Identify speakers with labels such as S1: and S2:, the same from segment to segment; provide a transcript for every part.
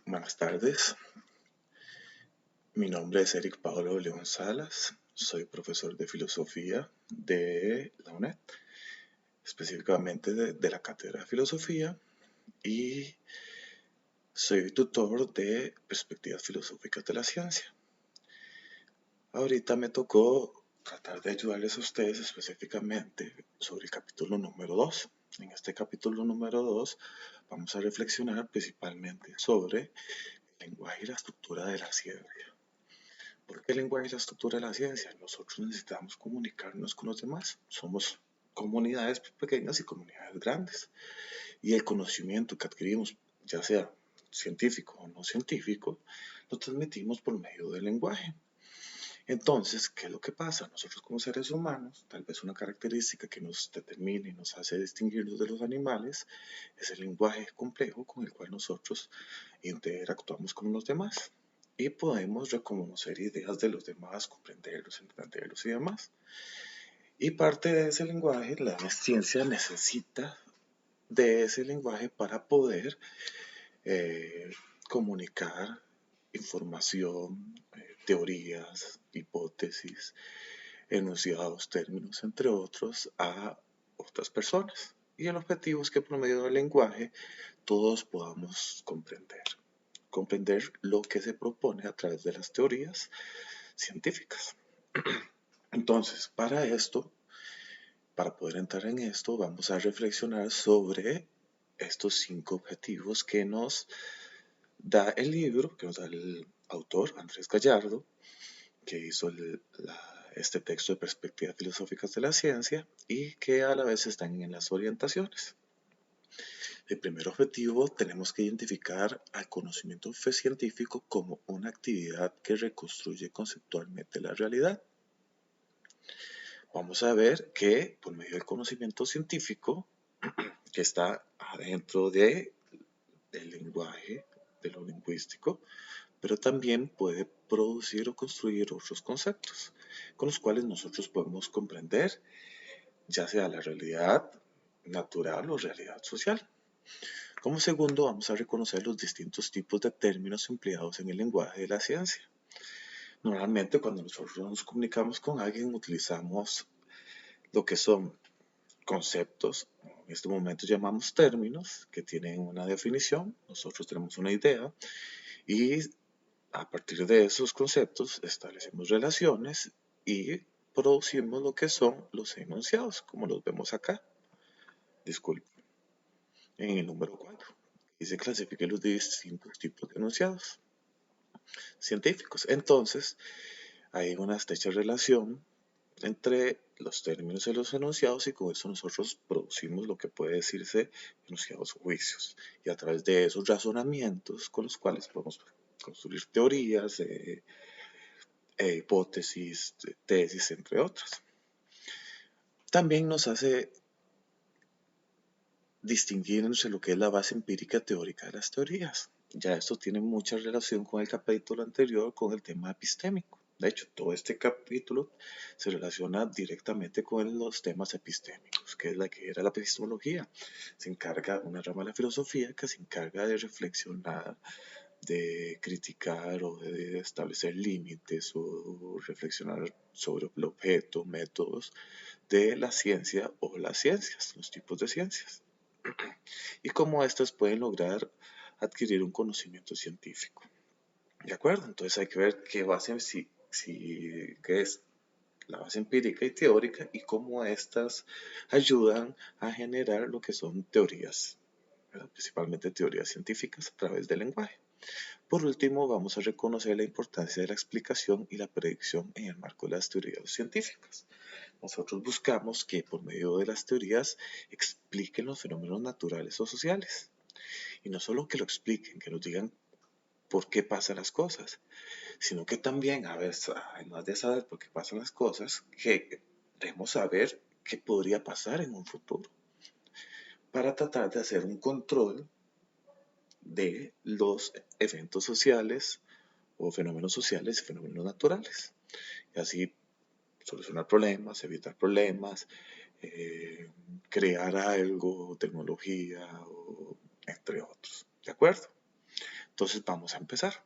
S1: Buenas tardes, mi nombre es Eric Pablo León Salas, soy profesor de filosofía de la UNED, específicamente de la cátedra de filosofía, y soy tutor de perspectivas filosóficas de la ciencia. Ahorita me tocó tratar de ayudarles a ustedes específicamente sobre el capítulo número 2. En este capítulo número 2 vamos a reflexionar principalmente sobre el lenguaje y la estructura de la ciencia. ¿Por qué el lenguaje y la estructura de la ciencia? Nosotros necesitamos comunicarnos con los demás. Somos comunidades pequeñas y comunidades grandes. Y el conocimiento que adquirimos, ya sea científico o no científico, lo transmitimos por medio del lenguaje. Entonces, ¿qué es lo que pasa? Nosotros como seres humanos, tal vez una característica que nos determina y nos hace distinguirnos de los animales es el lenguaje complejo con el cual nosotros interactuamos con los demás y podemos reconocer ideas de los demás, comprenderlos, entenderlos y demás. Y parte de ese lenguaje, la ciencia necesita de ese lenguaje para poder eh, comunicar información, teorías, hipótesis, enunciados, términos, entre otros, a otras personas. Y el objetivo es que por medio del lenguaje todos podamos comprender lo que se propone a través de las teorías científicas. Entonces, para poder entrar en esto, vamos a reflexionar sobre estos 5 objetivos que nos da el libro, que nos da el autor Andrés Gallardo, que hizo este texto de perspectivas filosóficas de la ciencia y que a la vez están en las orientaciones. El primer objetivo, tenemos que identificar al conocimiento científico como una actividad que reconstruye conceptualmente la realidad. Vamos a ver que por medio del conocimiento científico, que está adentro del lenguaje, de lo lingüístico, pero también puede producir o construir otros conceptos con los cuales nosotros podemos comprender ya sea la realidad natural o realidad social. Como segundo, vamos a reconocer los distintos tipos de términos empleados en el lenguaje de la ciencia. Normalmente cuando nosotros nos comunicamos con alguien utilizamos lo que son conceptos, en este momento llamamos términos, que tienen una definición, nosotros tenemos una idea y a partir de esos conceptos establecemos relaciones y producimos lo que son los enunciados, como los vemos acá. Disculpe. En el número 4, y se clasifican los distintos tipos de enunciados científicos. Entonces, hay una estrecha relación entre los términos y los enunciados y con eso nosotros producimos lo que puede decirse enunciados o juicios. Y a través de esos razonamientos con los cuales podemos construir teorías, hipótesis, tesis, entre otras. También nos hace distinguir entre lo que es la base empírica teórica de las teorías. Ya esto tiene mucha relación con el capítulo anterior, con el tema epistémico. De hecho, todo este capítulo se relaciona directamente con los temas epistémicos, que es la que era la epistemología. Se encarga una rama de la filosofía que se encarga de reflexionar, de criticar o de establecer límites o reflexionar sobre el objeto, métodos de la ciencia o las ciencias, los tipos de ciencias y cómo éstas pueden lograr adquirir un conocimiento científico. ¿De acuerdo? Entonces hay que ver qué base, qué es la base empírica y teórica y cómo éstas ayudan a generar lo que son teorías, ¿verdad? Principalmente teorías científicas a través del lenguaje. Por último, vamos a reconocer la importancia de la explicación y la predicción en el marco de las teorías científicas. Nosotros buscamos que por medio de las teorías expliquen los fenómenos naturales o sociales. Y no solo que lo expliquen, que nos digan por qué pasan las cosas, sino que también, a veces, además de saber por qué pasan las cosas, queremos saber qué podría pasar en un futuro para tratar de hacer un control de los eventos sociales o fenómenos sociales y fenómenos naturales. Y así solucionar problemas, evitar problemas, crear algo, tecnología, o, entre otros. ¿De acuerdo? Entonces vamos a empezar.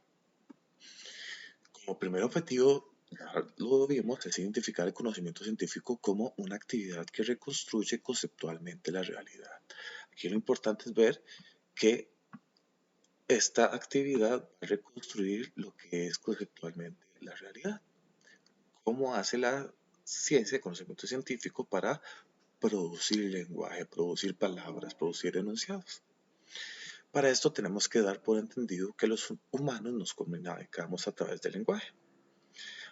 S1: Como primer objetivo, ya lo vimos, es identificar el conocimiento científico como una actividad que reconstruye conceptualmente la realidad. Aquí lo importante es ver que esta actividad va a reconstruir lo que es conceptualmente la realidad. ¿Cómo hace la ciencia, el conocimiento científico para producir lenguaje, producir palabras, producir enunciados? Para esto tenemos que dar por entendido que los humanos nos comunicamos a través del lenguaje.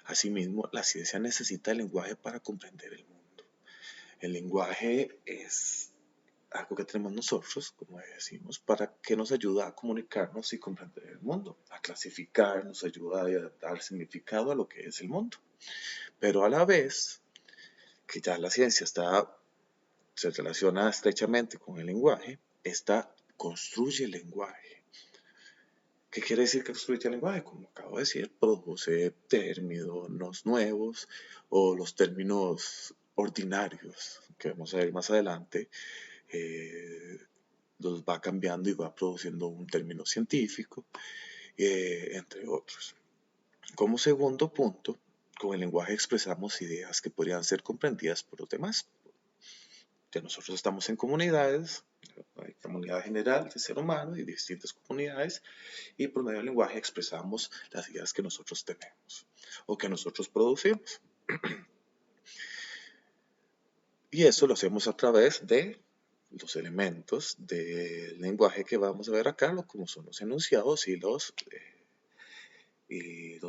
S1: Asimismo, la ciencia necesita el lenguaje para comprender el mundo. El lenguaje es algo que tenemos nosotros, como decimos, para que nos ayuda a comunicarnos y comprender el mundo, a clasificar, nos ayuda a dar significado a lo que es el mundo. Pero a la vez que ya la ciencia se relaciona estrechamente con el lenguaje, esta construye el lenguaje. ¿Qué quiere decir que construye el lenguaje? Como acabo de decir, produce términos nuevos o los términos ordinarios que vamos a ver más adelante. Los va cambiando y va produciendo un término científico, entre otros. Como segundo punto, con el lenguaje expresamos ideas que podrían ser comprendidas por los demás. Que nosotros estamos en comunidades, hay comunidad general de ser humano y distintas comunidades, y por medio del lenguaje expresamos las ideas que nosotros tenemos o que nosotros producimos. Y eso lo hacemos a través de los elementos del lenguaje que vamos a ver acá, como son los enunciados y los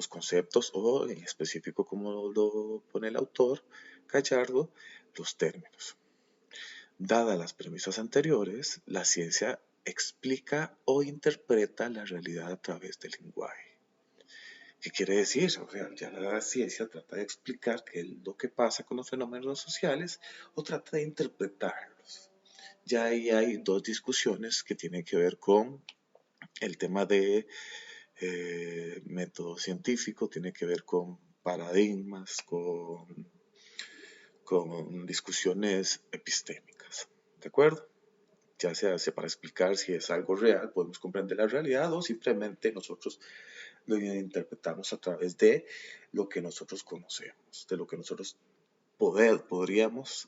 S1: conceptos, o en específico, como lo pone el autor Gallardo, los términos. Dadas las premisas anteriores, la ciencia explica o interpreta la realidad a través del lenguaje. ¿Qué quiere decir? O sea, ya la ciencia trata de explicar qué es lo que pasa con los fenómenos sociales o trata de interpretarlos. Ya ahí hay dos discusiones que tienen que ver con el tema de método científico, tiene que ver con paradigmas, con discusiones epistémicas. ¿De acuerdo? Ya se hace para explicar si es algo real, podemos comprender la realidad o simplemente nosotros lo interpretamos a través de lo que nosotros conocemos, de lo que nosotros podríamos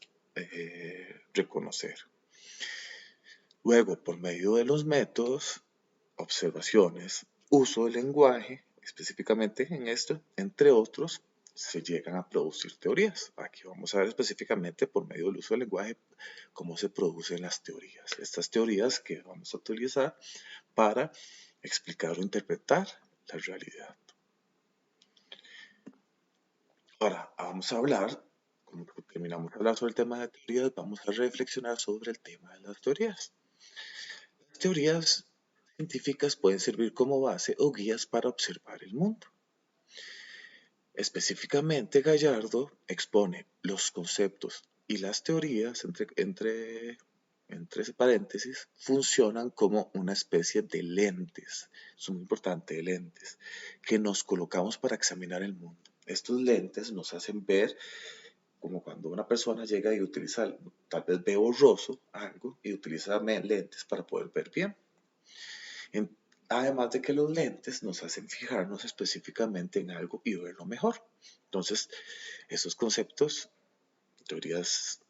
S1: reconocer. Luego, por medio de los métodos, observaciones, uso del lenguaje, específicamente en esto, entre otros, se llegan a producir teorías. Aquí vamos a ver específicamente por medio del uso del lenguaje cómo se producen las teorías. Estas teorías que vamos a utilizar para explicar o interpretar la realidad. Ahora, vamos a hablar, como terminamos de hablar sobre el tema de teorías, vamos a reflexionar sobre el tema de las teorías. Las teorías científicas pueden servir como base o guías para observar el mundo. Específicamente, Gallardo expone los conceptos y las teorías, entre paréntesis, funcionan como una especie de lentes, es muy importante, lentes, que nos colocamos para examinar el mundo. Estos lentes nos hacen ver como cuando una persona llega y utiliza, tal vez ve borroso algo y utiliza lentes para poder ver bien. Además de que los lentes nos hacen fijarnos específicamente en algo y verlo mejor. Entonces, esos conceptos, teorías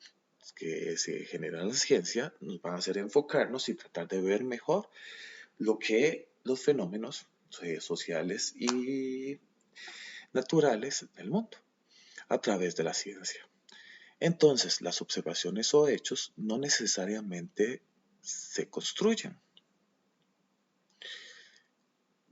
S1: que se generan en la ciencia, nos van a hacer enfocarnos y tratar de ver mejor lo que los fenómenos sociales y naturales del mundo a través de la ciencia. Entonces, las observaciones o hechos no necesariamente se construyen.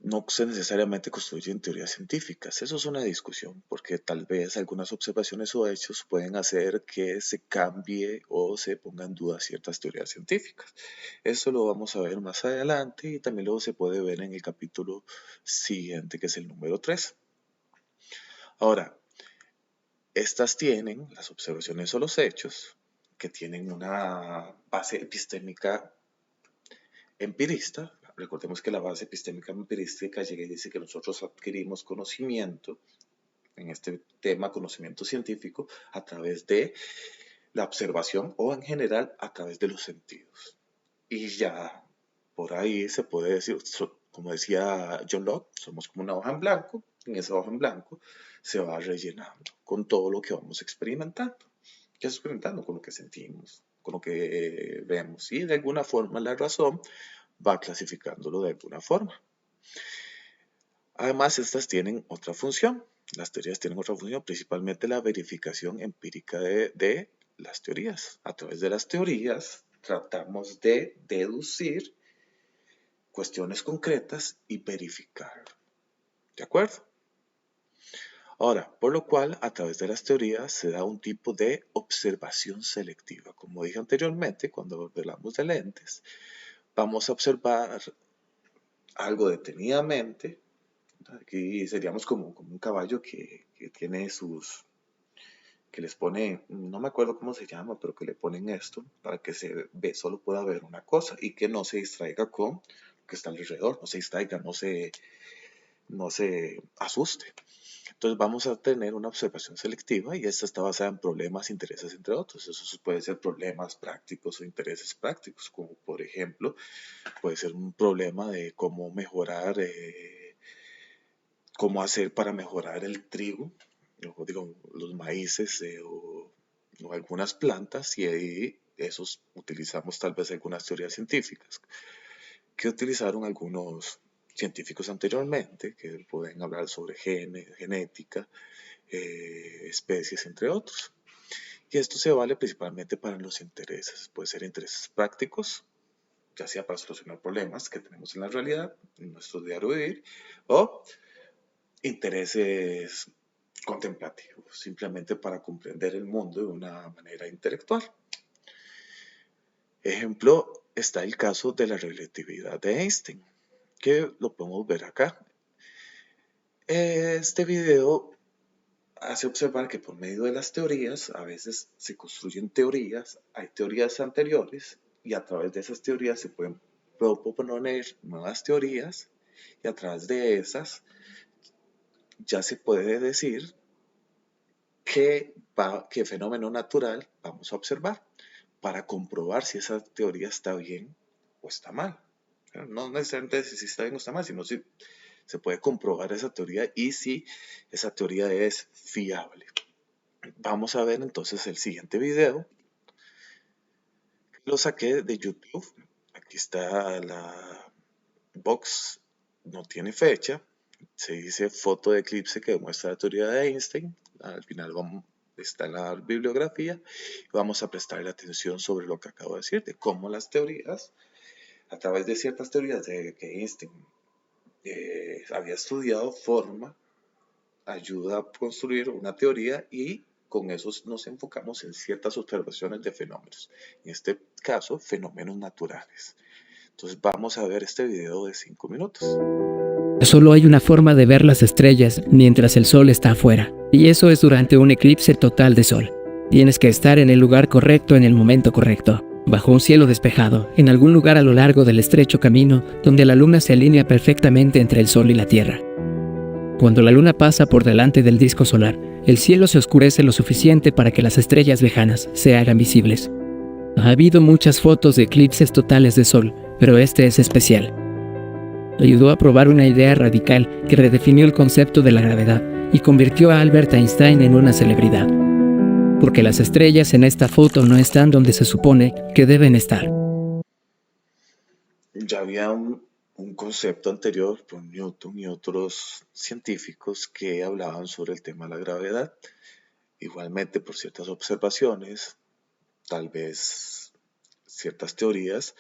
S1: No se necesariamente construyen teorías científicas. Eso es una discusión, porque tal vez algunas observaciones o hechos pueden hacer que se cambie o se ponga en duda ciertas teorías científicas. Eso lo vamos a ver más adelante y también luego se puede ver en el capítulo siguiente, que es el número 3. Ahora, estas tienen, las observaciones o los hechos, que tienen una base epistémica empirista. Recordemos que la base epistémica empirística llega y dice que nosotros adquirimos conocimiento, en este tema conocimiento científico, a través de la observación o en general a través de los sentidos. Y ya por ahí se puede decir, como decía John Locke, somos como una hoja en blanco. En esa hoja en blanco se va rellenando con todo lo que vamos experimentando. ¿Qué experimentando? Con lo que sentimos, con lo que vemos. Y de alguna forma la razón va clasificándolo de alguna forma. Además, estas tienen otra función. Las teorías tienen otra función, principalmente la verificación empírica de las teorías. A través de las teorías tratamos de deducir cuestiones concretas y verificar. ¿De acuerdo? Ahora, por lo cual, a través de las teorías se da un tipo de observación selectiva. Como dije anteriormente, cuando hablamos de lentes, vamos a observar algo detenidamente. Aquí seríamos como un caballo que tiene sus, que les pone, no me acuerdo cómo se llama, pero que le ponen esto para que solo pueda ver una cosa y que no se distraiga con lo que está alrededor, no se distraiga, no se asuste. Entonces vamos a tener una observación selectiva y esta está basada en problemas, intereses, entre otros. Eso puede ser problemas prácticos o intereses prácticos, como por ejemplo, puede ser un problema de cómo mejorar, cómo hacer para mejorar el trigo, o digo, los maíces o algunas plantas, y ahí esos utilizamos tal vez algunas teorías científicas que utilizaron algunos científicos anteriormente, que pueden hablar sobre genética, especies, entre otros. Y esto se vale principalmente para los intereses. Puede ser intereses prácticos, ya sea para solucionar problemas que tenemos en la realidad, en nuestro diario vivir, o intereses contemplativos, simplemente para comprender el mundo de una manera intelectual. Ejemplo, está el caso de la relatividad de Einstein, que lo podemos ver acá. Este video hace observar que por medio de las teorías, a veces se construyen teorías, hay teorías anteriores y a través de esas teorías se pueden proponer nuevas teorías y a través de esas ya se puede decir qué fenómeno natural vamos a observar para comprobar si esa teoría está bien o está mal. No necesariamente si está bien o está mal, sino si se puede comprobar esa teoría y si esa teoría es fiable. Vamos a ver entonces el siguiente video. Lo saqué de YouTube. Aquí está la box, no tiene fecha. Se dice foto de eclipse que demuestra la teoría de Einstein. Al final está en la bibliografía y vamos a prestarle atención sobre lo que acabo de decir, de cómo las teorías, a través de ciertas teorías de que Einstein había estudiado, ayuda a construir una teoría y con eso nos enfocamos en ciertas observaciones de fenómenos, en este caso fenómenos naturales. Entonces vamos a ver este video de 5 minutos.
S2: Solo hay una forma de ver las estrellas mientras el sol está afuera, y eso es durante un eclipse total de sol. Tienes que estar en el lugar correcto en el momento correcto, bajo un cielo despejado, en algún lugar a lo largo del estrecho camino donde la luna se alinea perfectamente entre el sol y la tierra. Cuando la luna pasa por delante del disco solar, el cielo se oscurece lo suficiente para que las estrellas lejanas se hagan visibles. Ha habido muchas fotos de eclipses totales de sol, pero este es especial. Ayudó a probar una idea radical que redefinió el concepto de la gravedad y convirtió a Albert Einstein en una celebridad. Porque las estrellas en esta foto no están donde se supone que deben estar.
S1: Ya había un concepto anterior por Newton y otros científicos que hablaban sobre el tema de la gravedad. Igualmente, por ciertas observaciones, tal vez ciertas teorías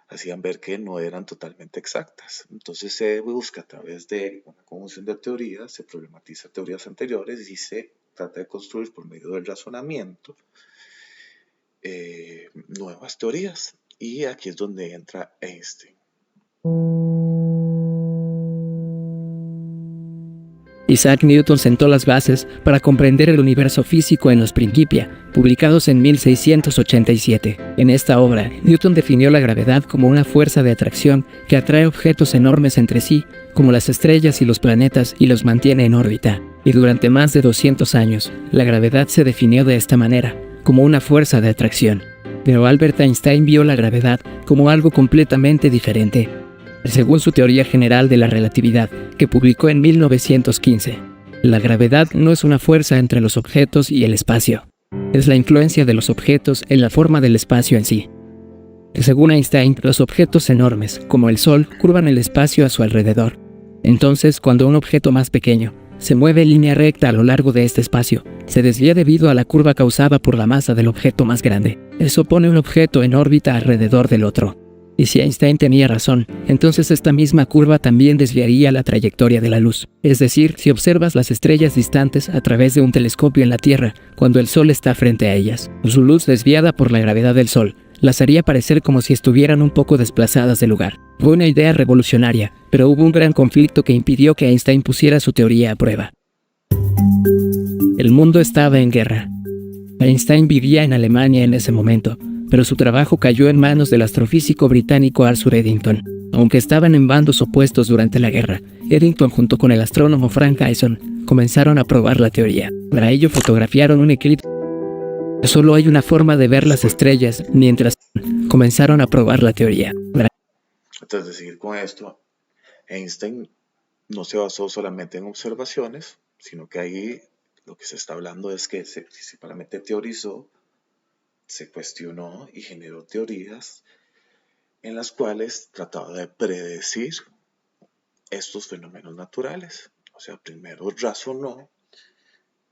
S1: hacían ver que no eran totalmente exactas. Entonces se busca a través de una conjunción de teorías, se problematiza teorías anteriores y se trata de construir por medio del razonamiento nuevas teorías. Y aquí es donde entra Einstein.
S2: Isaac Newton sentó las bases para comprender el universo físico en los Principia, publicados en 1687. En esta obra, Newton definió la gravedad como una fuerza de atracción que atrae objetos enormes entre sí, como las estrellas y los planetas, y los mantiene en órbita. Y durante más de 200 años, la gravedad se definió de esta manera, como una fuerza de atracción. Pero Albert Einstein vio la gravedad como algo completamente diferente. según su teoría general de la relatividad, que publicó en 1915. La gravedad no es una fuerza entre los objetos y el espacio. Es la influencia de los objetos en la forma del espacio en sí. Según Einstein, los objetos enormes, como el Sol, curvan el espacio a su alrededor. Entonces, cuando un objeto más pequeño se mueve en línea recta a lo largo de este espacio, se desvía debido a la curva causada por la masa del objeto más grande. Eso pone un objeto en órbita alrededor del otro. Y si Einstein tenía razón, entonces esta misma curva también desviaría la trayectoria de la luz. Es decir, si observas las estrellas distantes a través de un telescopio en la Tierra, cuando el Sol está frente a ellas, su luz desviada por la gravedad del Sol las haría parecer como si estuvieran un poco desplazadas del lugar. Fue una idea revolucionaria, pero hubo un gran conflicto que impidió que Einstein pusiera su teoría a prueba. El mundo estaba en guerra. Einstein vivía en Alemania en ese momento, pero su trabajo cayó en manos del astrofísico británico Arthur Eddington. Aunque estaban en bandos opuestos durante la guerra, Eddington junto con el astrónomo Frank Dyson comenzaron a probar la teoría. Para ello fotografiaron un eclipse. Solo hay una forma de ver las estrellas mientras comenzaron a probar la teoría.
S1: Antes de seguir con esto, Einstein no se basó solamente en observaciones, sino que ahí lo que se está hablando es que se principalmente teorizó, se cuestionó y generó teorías en las cuales trataba de predecir estos fenómenos naturales. O sea, primero razonó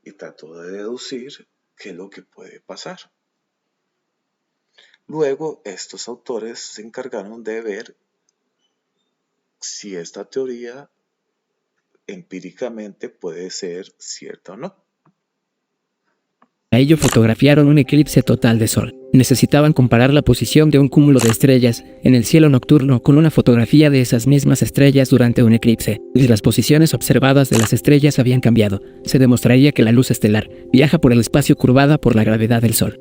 S1: y trató de deducir qué es lo que puede pasar. Luego, estos autores se encargaron de ver si esta teoría empíricamente puede ser cierta o no.
S2: A ello fotografiaron un eclipse total de Sol. Necesitaban comparar la posición de un cúmulo de estrellas en el cielo nocturno con una fotografía de esas mismas estrellas durante un eclipse. Si las posiciones observadas de las estrellas habían cambiado, se demostraría que la luz estelar viaja por el espacio curvada por la gravedad del Sol.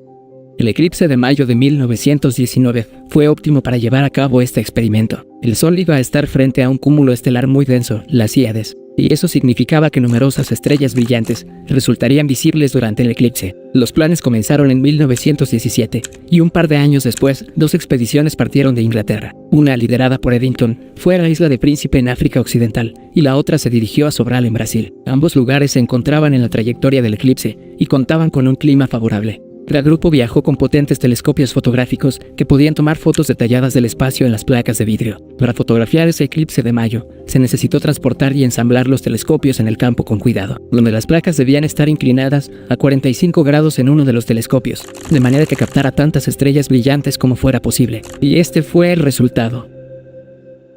S2: El eclipse de mayo de 1919 fue óptimo para llevar a cabo este experimento. El Sol iba a estar frente a un cúmulo estelar muy denso, las Híades, y eso significaba que numerosas estrellas brillantes resultarían visibles durante el eclipse. Los planes comenzaron en 1917 y un par de años después, dos expediciones partieron de Inglaterra. Una, liderada por Eddington, fue a la isla de Príncipe en África Occidental y la otra se dirigió a Sobral en Brasil. Ambos lugares se encontraban en la trayectoria del eclipse y contaban con un clima favorable. El grupo viajó con potentes telescopios fotográficos que podían tomar fotos detalladas del espacio en las placas de vidrio. Para fotografiar ese eclipse de mayo, se necesitó transportar y ensamblar los telescopios en el campo con cuidado, donde las placas debían estar inclinadas a 45 grados en uno de los telescopios, de manera que captara tantas estrellas brillantes como fuera posible. Y este fue el resultado.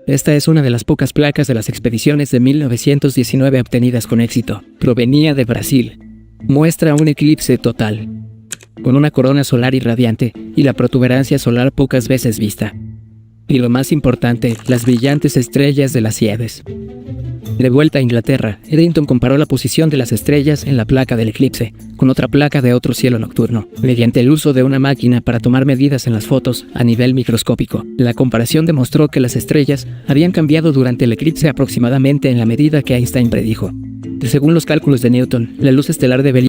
S2: Esta es una de las pocas placas de las expediciones de 1919 obtenidas con éxito. Provenía de Brasil. Muestra un eclipse total, con una corona solar irradiante y la protuberancia solar pocas veces vista. Y lo más importante, las brillantes estrellas de las Híades. De vuelta a Inglaterra, Eddington comparó la posición de las estrellas en la placa del eclipse con otra placa de otro cielo nocturno, mediante el uso de una máquina para tomar medidas en las fotos a nivel microscópico. La comparación demostró que las estrellas habían cambiado durante el eclipse aproximadamente en la medida que Einstein predijo. Según los cálculos de Newton, la luz estelar debería...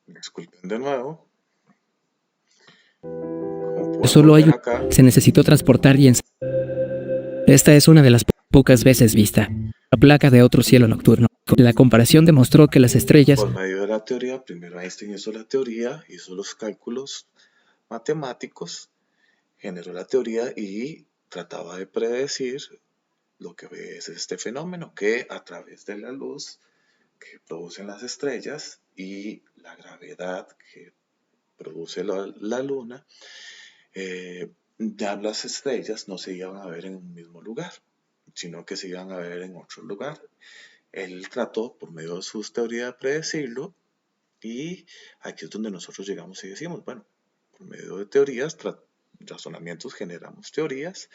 S1: Disculpen de nuevo.
S2: Solo hay se necesitó transportar y esta es una de las pocas veces vista. La placa de otro cielo nocturno. La comparación demostró que las estrellas...
S1: Por medio de la teoría, primero Einstein hizo la teoría, hizo los cálculos matemáticos, generó la teoría y trataba de predecir lo que es este fenómeno, que a través de la luz que producen las estrellas y la gravedad que produce la luna, ya las estrellas no se iban a ver en un mismo lugar, sino que se iban a ver en otro lugar. Él trató por medio de sus teorías de predecirlo y aquí es donde nosotros llegamos y decimos, bueno, por medio de teorías, razonamientos, generamos teorías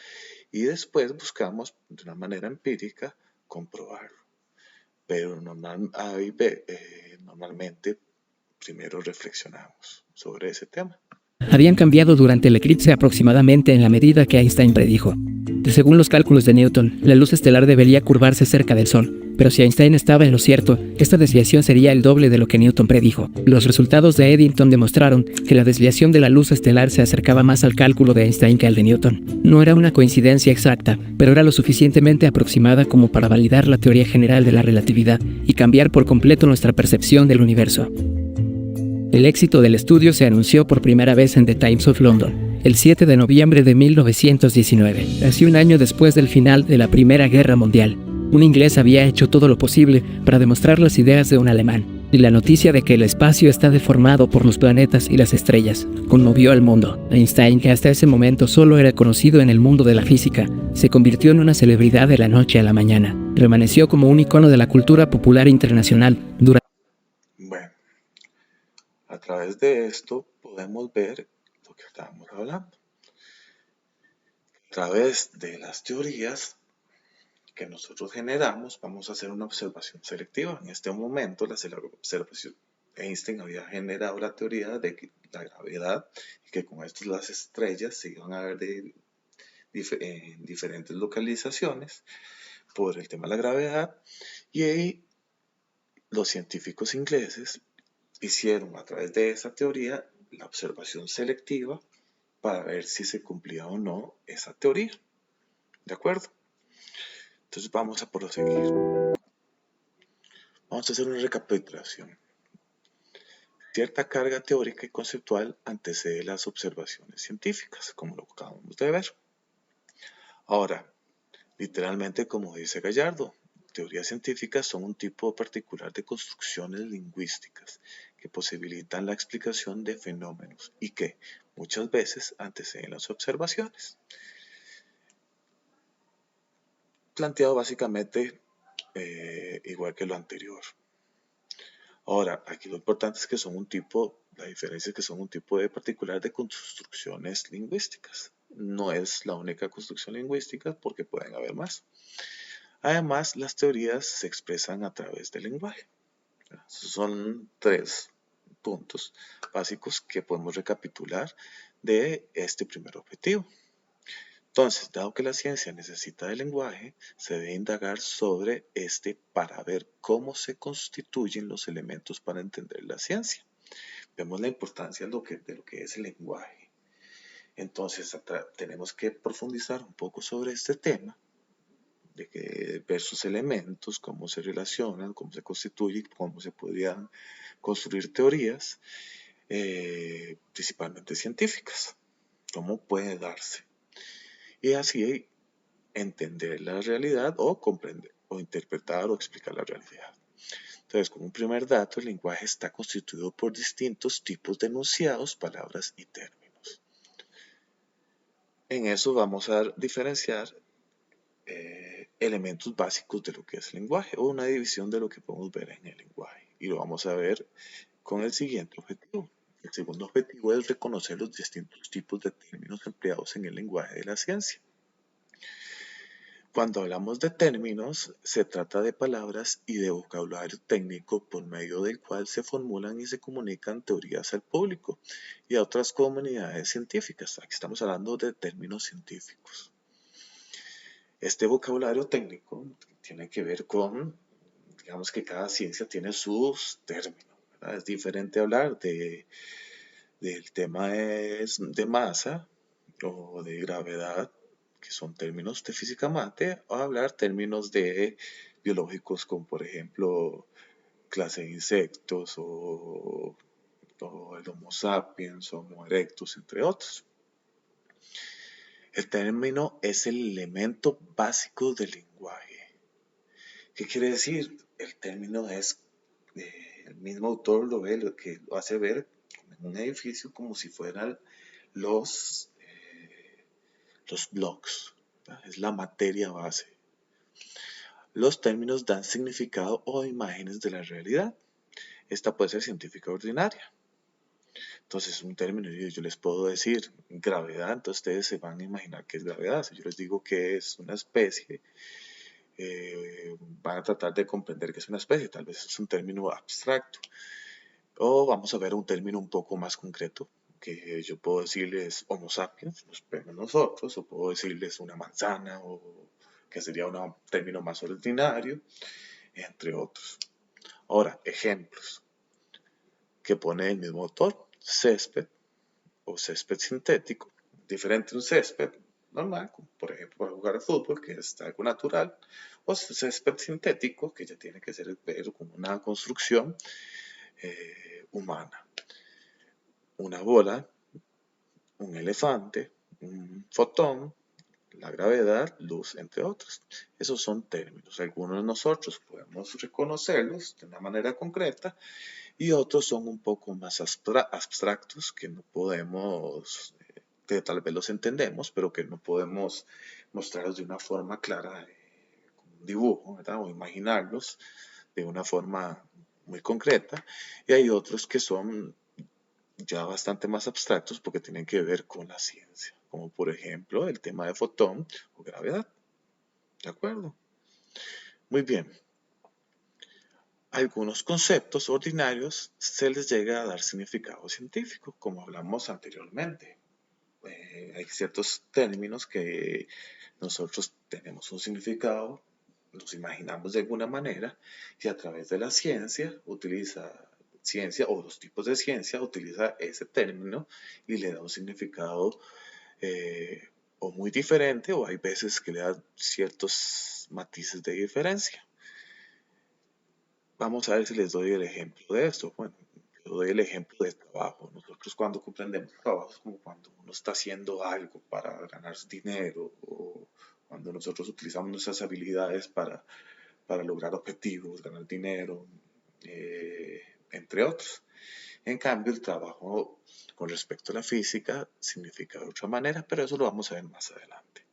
S1: y después buscamos de una manera empírica comprobarlo. Pero normalmente primero reflexionamos sobre ese tema.
S2: Habían cambiado durante el eclipse aproximadamente en la medida que Einstein predijo. Según los cálculos de Newton, la luz estelar debería curvarse cerca del Sol, Pero si Einstein estaba en lo cierto, esta desviación sería el doble de lo que Newton predijo. Los resultados de Eddington demostraron que la desviación de la luz estelar se acercaba más al cálculo de Einstein que al de Newton. No era una coincidencia exacta, pero era lo suficientemente aproximada como para validar la teoría general de la relatividad y cambiar por completo nuestra percepción del universo. El éxito del estudio se anunció por primera vez en The Times of London, el 7 de noviembre de 1919, casi un año después del final de la Primera Guerra Mundial. Un inglés había hecho todo lo posible para demostrar las ideas de un alemán, y la noticia de que el espacio está deformado por los planetas y las estrellas conmovió al mundo. Einstein, que hasta ese momento solo era conocido en el mundo de la física, se convirtió en una celebridad de la noche a la mañana. Permaneció como un icono de la cultura popular internacional durante.
S1: Bueno, a través de esto podemos ver lo que estábamos hablando. A través de las teorías que nosotros generamos, vamos a hacer una observación selectiva. En este momento, la observación, Einstein había generado la teoría de que la gravedad y que con esto las estrellas se iban a ver en diferentes localizaciones por el tema de la gravedad, y ahí los científicos ingleses hicieron a través de esa teoría la observación selectiva para ver si se cumplía o no esa teoría. ¿De acuerdo? Entonces vamos a proseguir. Vamos a hacer una recapitulación. Cierta carga teórica y conceptual antecede las observaciones científicas, como lo acabamos de ver. Ahora, literalmente, como dice Gallardo, teorías científicas son un tipo particular de construcciones lingüísticas que posibilitan la explicación de fenómenos y que muchas veces anteceden las observaciones. Planteado básicamente igual que lo anterior. Ahora, aquí lo importante es que son un tipo, la diferencia es que son un tipo de particular de construcciones lingüísticas. No es la única construcción lingüística porque pueden haber más. Además, las teorías se expresan a través del lenguaje. Son 3 puntos básicos que podemos recapitular de este primer objetivo. Entonces, dado que la ciencia necesita del lenguaje, se debe indagar sobre este para ver cómo se constituyen los elementos para entender la ciencia. Vemos la importancia de lo que es el lenguaje. Entonces, tenemos que profundizar un poco sobre este tema, de que ver sus elementos, cómo se relacionan, cómo se constituyen, cómo se podrían construir teorías, principalmente científicas, cómo puede darse. Y así entender la realidad o comprender o interpretar o explicar la realidad. Entonces, como un primer dato, el lenguaje está constituido por distintos tipos de enunciados, palabras y términos. En eso vamos a diferenciar elementos básicos de lo que es el lenguaje o una división de lo que podemos ver en el lenguaje. Y lo vamos a ver con el siguiente objetivo. El segundo objetivo es reconocer los distintos tipos de términos empleados en el lenguaje de la ciencia. Cuando hablamos de términos, se trata de palabras y de vocabulario técnico por medio del cual se formulan y se comunican teorías al público y a otras comunidades científicas. Aquí estamos hablando de términos científicos. Este vocabulario técnico tiene que ver con, digamos que cada ciencia tiene sus términos, ¿verdad? Es diferente hablar del tema de masa o de gravedad, que son términos de física mate, o hablar términos de biológicos como por ejemplo clase de insectos o el Homo sapiens, Homo erectus, entre otros. El término es el elemento básico del lenguaje. ¿Qué quiere decir? El término es, el mismo autor lo hace ver en un edificio como si fueran los blocks, ¿verdad? Es la materia base. Los términos dan significado o imágenes de la realidad. Esta puede ser científica ordinaria. Entonces, un término, yo les puedo decir gravedad, entonces ustedes se van a imaginar qué es gravedad. Si yo les digo que es una especie, van a tratar de comprender que es una especie, tal vez es un término abstracto. O vamos a ver un término un poco más concreto, que yo puedo decirles Homo sapiens, nos vemos nosotros, o puedo decirles una manzana, o que sería un término más ordinario. entre otros. Ahora, ejemplos que pone el mismo autor: césped o césped sintético, diferente a un césped normal, como por ejemplo para jugar al fútbol, que es algo natural, o césped sintético, que ya tiene que ser ver como una construcción humana. Una bola, un elefante, un fotón, la gravedad, luz, entre otros. Esos son términos. Algunos de nosotros podemos reconocerlos de una manera concreta y otros son un poco más abstractos que no podemos, que tal vez los entendemos, pero que no podemos mostrarlos de una forma clara, con un dibujo, ¿verdad? O imaginarlos de una forma muy concreta. Y hay otros que son ya bastante más abstractos porque tienen que ver con la ciencia, como por ejemplo el tema de fotón o gravedad. ¿De acuerdo? Muy bien. Algunos conceptos ordinarios se les llega a dar significado científico, como hablamos anteriormente. Hay ciertos términos que nosotros tenemos un significado, los imaginamos de alguna manera, y a través de la ciencia o los tipos de ciencia utiliza ese término y le da un significado o muy diferente, o hay veces que le da ciertos matices de diferencia. Vamos a ver si les doy el ejemplo de esto. Bueno, les doy el ejemplo de trabajo. Nosotros cuando comprendemos trabajo es como cuando uno está haciendo algo para ganar dinero o cuando nosotros utilizamos nuestras habilidades para lograr objetivos, ganar dinero, entre otros. En cambio, el trabajo con respecto a la física significa de otra manera, pero eso lo vamos a ver más adelante.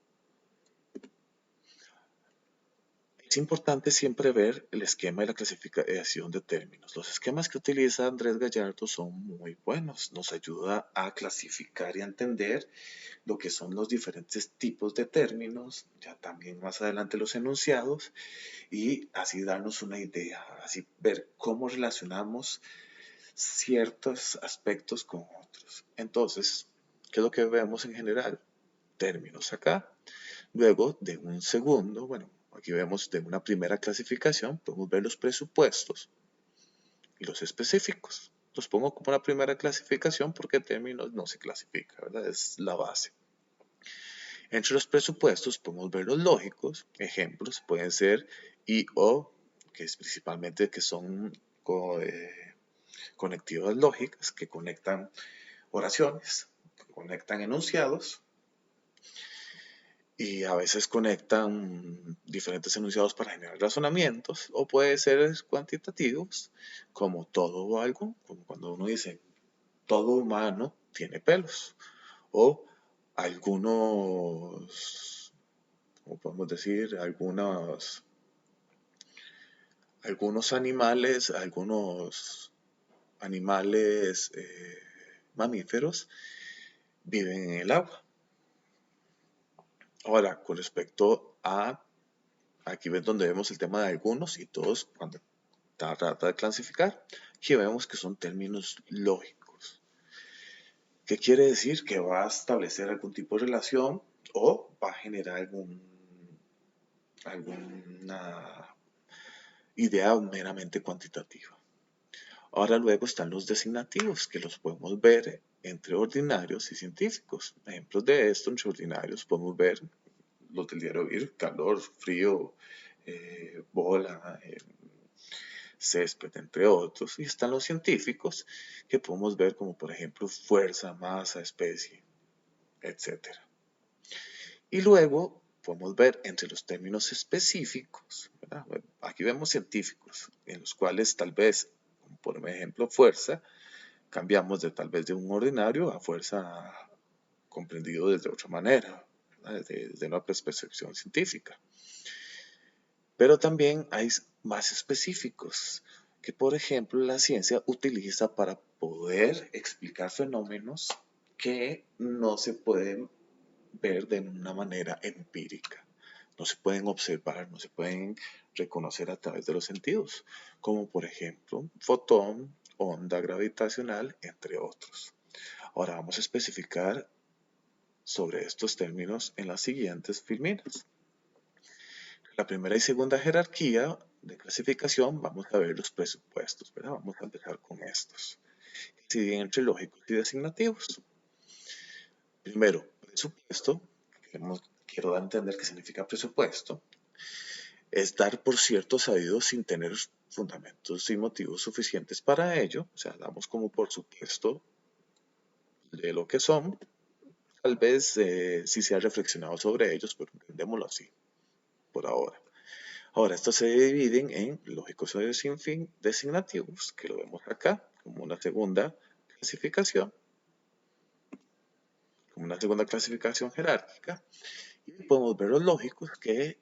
S1: Es importante siempre ver el esquema y la clasificación de términos. Los esquemas que utiliza Andrés Gallardo son muy buenos. Nos ayuda a clasificar y a entender lo que son los diferentes tipos de términos, ya también más adelante los enunciados, y así darnos una idea, así ver cómo relacionamos ciertos aspectos con otros. Entonces, ¿qué es lo que vemos en general? Términos acá. Luego de un segundo, bueno, aquí vemos de una primera clasificación, podemos ver los presupuestos y los específicos. Los pongo como una primera clasificación porque términos no se clasifica, ¿verdad? Es la base. Entre los presupuestos podemos ver los lógicos. Ejemplos pueden ser y o, que es principalmente que son conectivas lógicas, que conectan oraciones, que conectan enunciados y a veces conectan diferentes enunciados para generar razonamientos, o puede ser cuantitativos, como todo o algo, como cuando uno dice todo humano tiene pelos, o algunos, como podemos decir, algunos animales mamíferos viven en el agua. Ahora, con respecto a, aquí ves donde vemos el tema de algunos y todos, cuando trata de clasificar, aquí vemos que son términos lógicos. ¿Qué quiere decir? Que va a establecer algún tipo de relación o va a generar alguna idea meramente cuantitativa. Ahora luego están los designativos, que los podemos ver entre ordinarios y científicos. Ejemplos de esto, entre ordinarios, podemos ver los del diario vivir: calor, frío, bola, césped, entre otros. Y están los científicos, que podemos ver como por ejemplo fuerza, masa, especie, etc. Y luego podemos ver entre los términos específicos, ¿verdad? Aquí vemos científicos, en los cuales tal vez, por ejemplo, fuerza, cambiamos de tal vez de un ordinario a fuerza comprendido desde otra manera, desde una perspectiva científica. Pero también hay más específicos que, por ejemplo, la ciencia utiliza para poder explicar fenómenos que no se pueden ver de una manera empírica. No se pueden observar, no se pueden reconocer a través de los sentidos, como por ejemplo fotón, onda gravitacional, entre otros. Ahora vamos a especificar sobre estos términos en las siguientes filminas. la primera y segunda jerarquía de clasificación vamos a ver los presupuestos, ¿verdad? Vamos a empezar con estos, que se dividen entre lógicos y designativos. Primero, presupuesto, quiero dar a entender qué significa presupuesto, es dar por cierto sabido sin tener fundamentos y motivos suficientes para ello, o sea, damos como por supuesto de lo que son, tal vez sí se ha reflexionado sobre ellos, pero entendémoslo así, por ahora. Ahora, estos se dividen en lógicos o designativos, que lo vemos acá, como una segunda clasificación, jerárquica, y podemos ver los lógicos que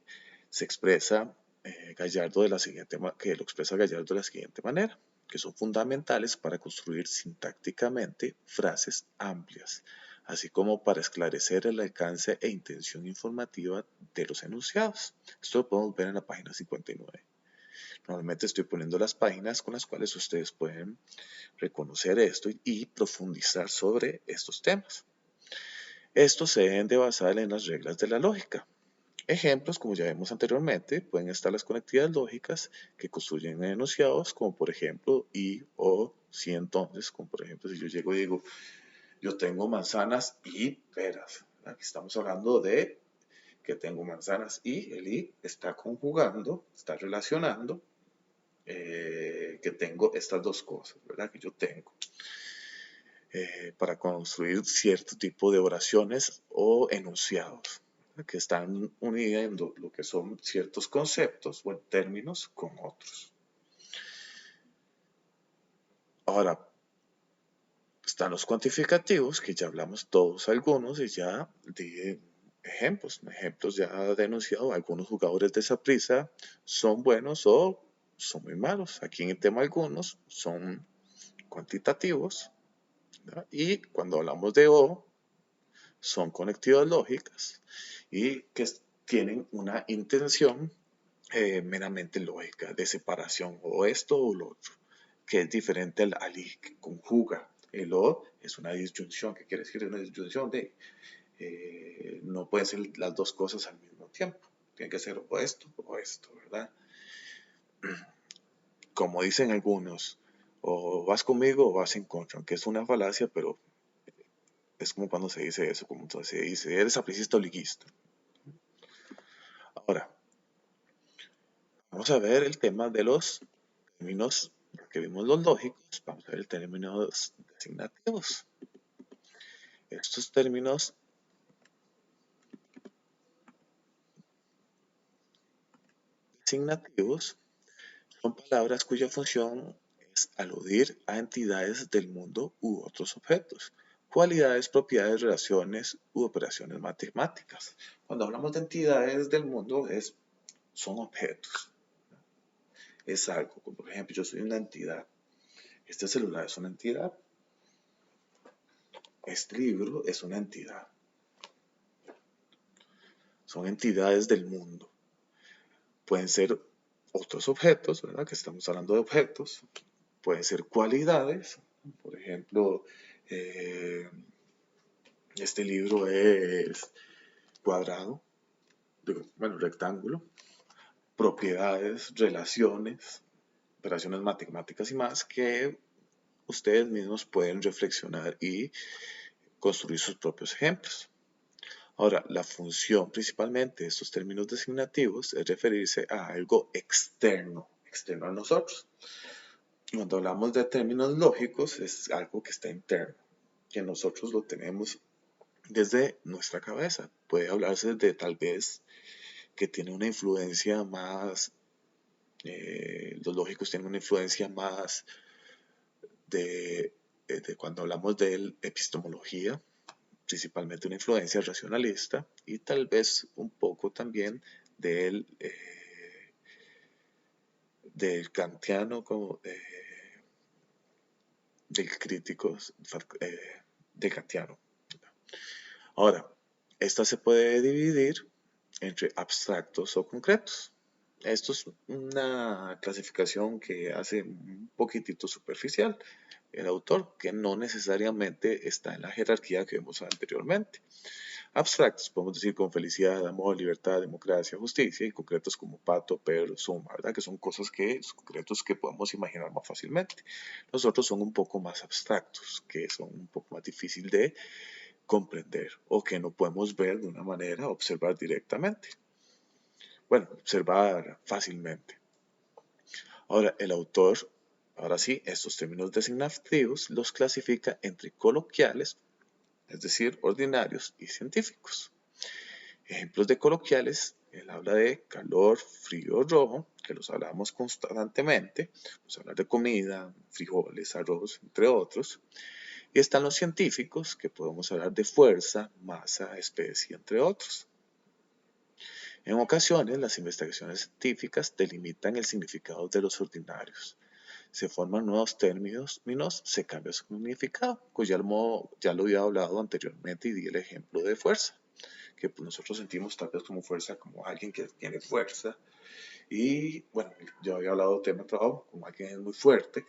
S1: se expresa Gallardo de la siguiente que lo expresa Gallardo de la siguiente manera, que son fundamentales para construir sintácticamente frases amplias, así como para esclarecer el alcance e intención informativa de los enunciados. Esto lo podemos ver en la página 59. Normalmente estoy poniendo las páginas con las cuales ustedes pueden reconocer esto y profundizar sobre estos temas. Estos se deben de basar en las reglas de la lógica. Ejemplos, como ya vimos anteriormente, pueden estar las conectividades lógicas que construyen enunciados, como por ejemplo y, o, si, entonces, como por ejemplo si yo llego y digo, yo tengo manzanas y peras. Aquí estamos hablando de que tengo manzanas y el y está conjugando, está relacionando que tengo estas dos cosas, ¿verdad? Que yo tengo. Para construir cierto tipo de oraciones o enunciados que están uniendo lo que son ciertos conceptos o términos con otros. Ahora, están los cuantificativos, que ya hablamos todos algunos y ya di ejemplos ya denunciado, algunos jugadores de Saprissa son buenos o son muy malos. Aquí en el tema algunos son cuantitativos, ¿verdad? Y cuando hablamos de O, son conectivas lógicas y que tienen una intención meramente lógica de separación o esto o lo otro, que es diferente al I que conjuga. El O es una disyunción, que quiere decir una disyunción de no pueden ser las dos cosas al mismo tiempo, tiene que ser o esto, ¿verdad? Como dicen algunos, o vas conmigo o vas en contra, aunque es una falacia, pero es como cuando se dice eso, como se dice, eres apricista o liguista. Ahora, vamos a ver el tema de los términos, que vimos los lógicos, vamos a ver el términos designativos. Estos términos designativos son palabras cuya función es aludir a entidades del mundo u otros objetos, cualidades, propiedades, relaciones u operaciones matemáticas. Cuando hablamos de entidades del mundo son objetos, es algo, como por ejemplo yo soy una entidad, este celular es una entidad, este libro es una entidad, son entidades del mundo. Pueden ser otros objetos, ¿verdad? Que estamos hablando de objetos, pueden ser cualidades, por ejemplo, este libro es cuadrado, bueno, rectángulo, propiedades, relaciones, operaciones matemáticas y más que ustedes mismos pueden reflexionar y construir sus propios ejemplos. Ahora, la función principalmente de estos términos designativos es referirse a algo externo a nosotros. Cuando hablamos de términos lógicos es algo que está interno, que nosotros lo tenemos desde nuestra cabeza. Puede hablarse de tal vez que tiene una influencia más, los lógicos tienen una influencia más de cuando hablamos de epistemología, principalmente una influencia racionalista y tal vez un poco también del kantiano como del crítico del kantiano. Ahora, esta se puede dividir entre abstractos o concretos. Esto es una clasificación que hace un poquitito superficial el autor, que no necesariamente está en la jerarquía que vimos anteriormente. Abstractos, podemos decir como felicidad, amor, libertad, democracia, justicia, y concretos como pato, perro, suma, ¿verdad? Que son cosas que, concretos que podemos imaginar más fácilmente. Los otros son un poco más abstractos, que son un poco más difíciil de comprender o que no podemos ver de una manera, observar directamente. Bueno, observar fácilmente. Ahora, el autor, ahora sí, estos términos designativos los clasifica entre coloquiales, es decir, ordinarios y científicos. Ejemplos de coloquiales, él habla de calor, frío, rojo, que los hablamos constantemente, vamos a hablar de comida, frijoles, arroz, entre otros. Y están los científicos, que podemos hablar de fuerza, masa, especie, entre otros. En ocasiones, las investigaciones científicas delimitan el significado de los ordinarios. Se forman nuevos términos, se cambia su significado, pues ya lo había hablado anteriormente y di el ejemplo de fuerza, que pues nosotros sentimos tal vez como fuerza, como alguien que tiene fuerza. Y bueno, yo había hablado del tema de trabajo, como alguien es muy fuerte.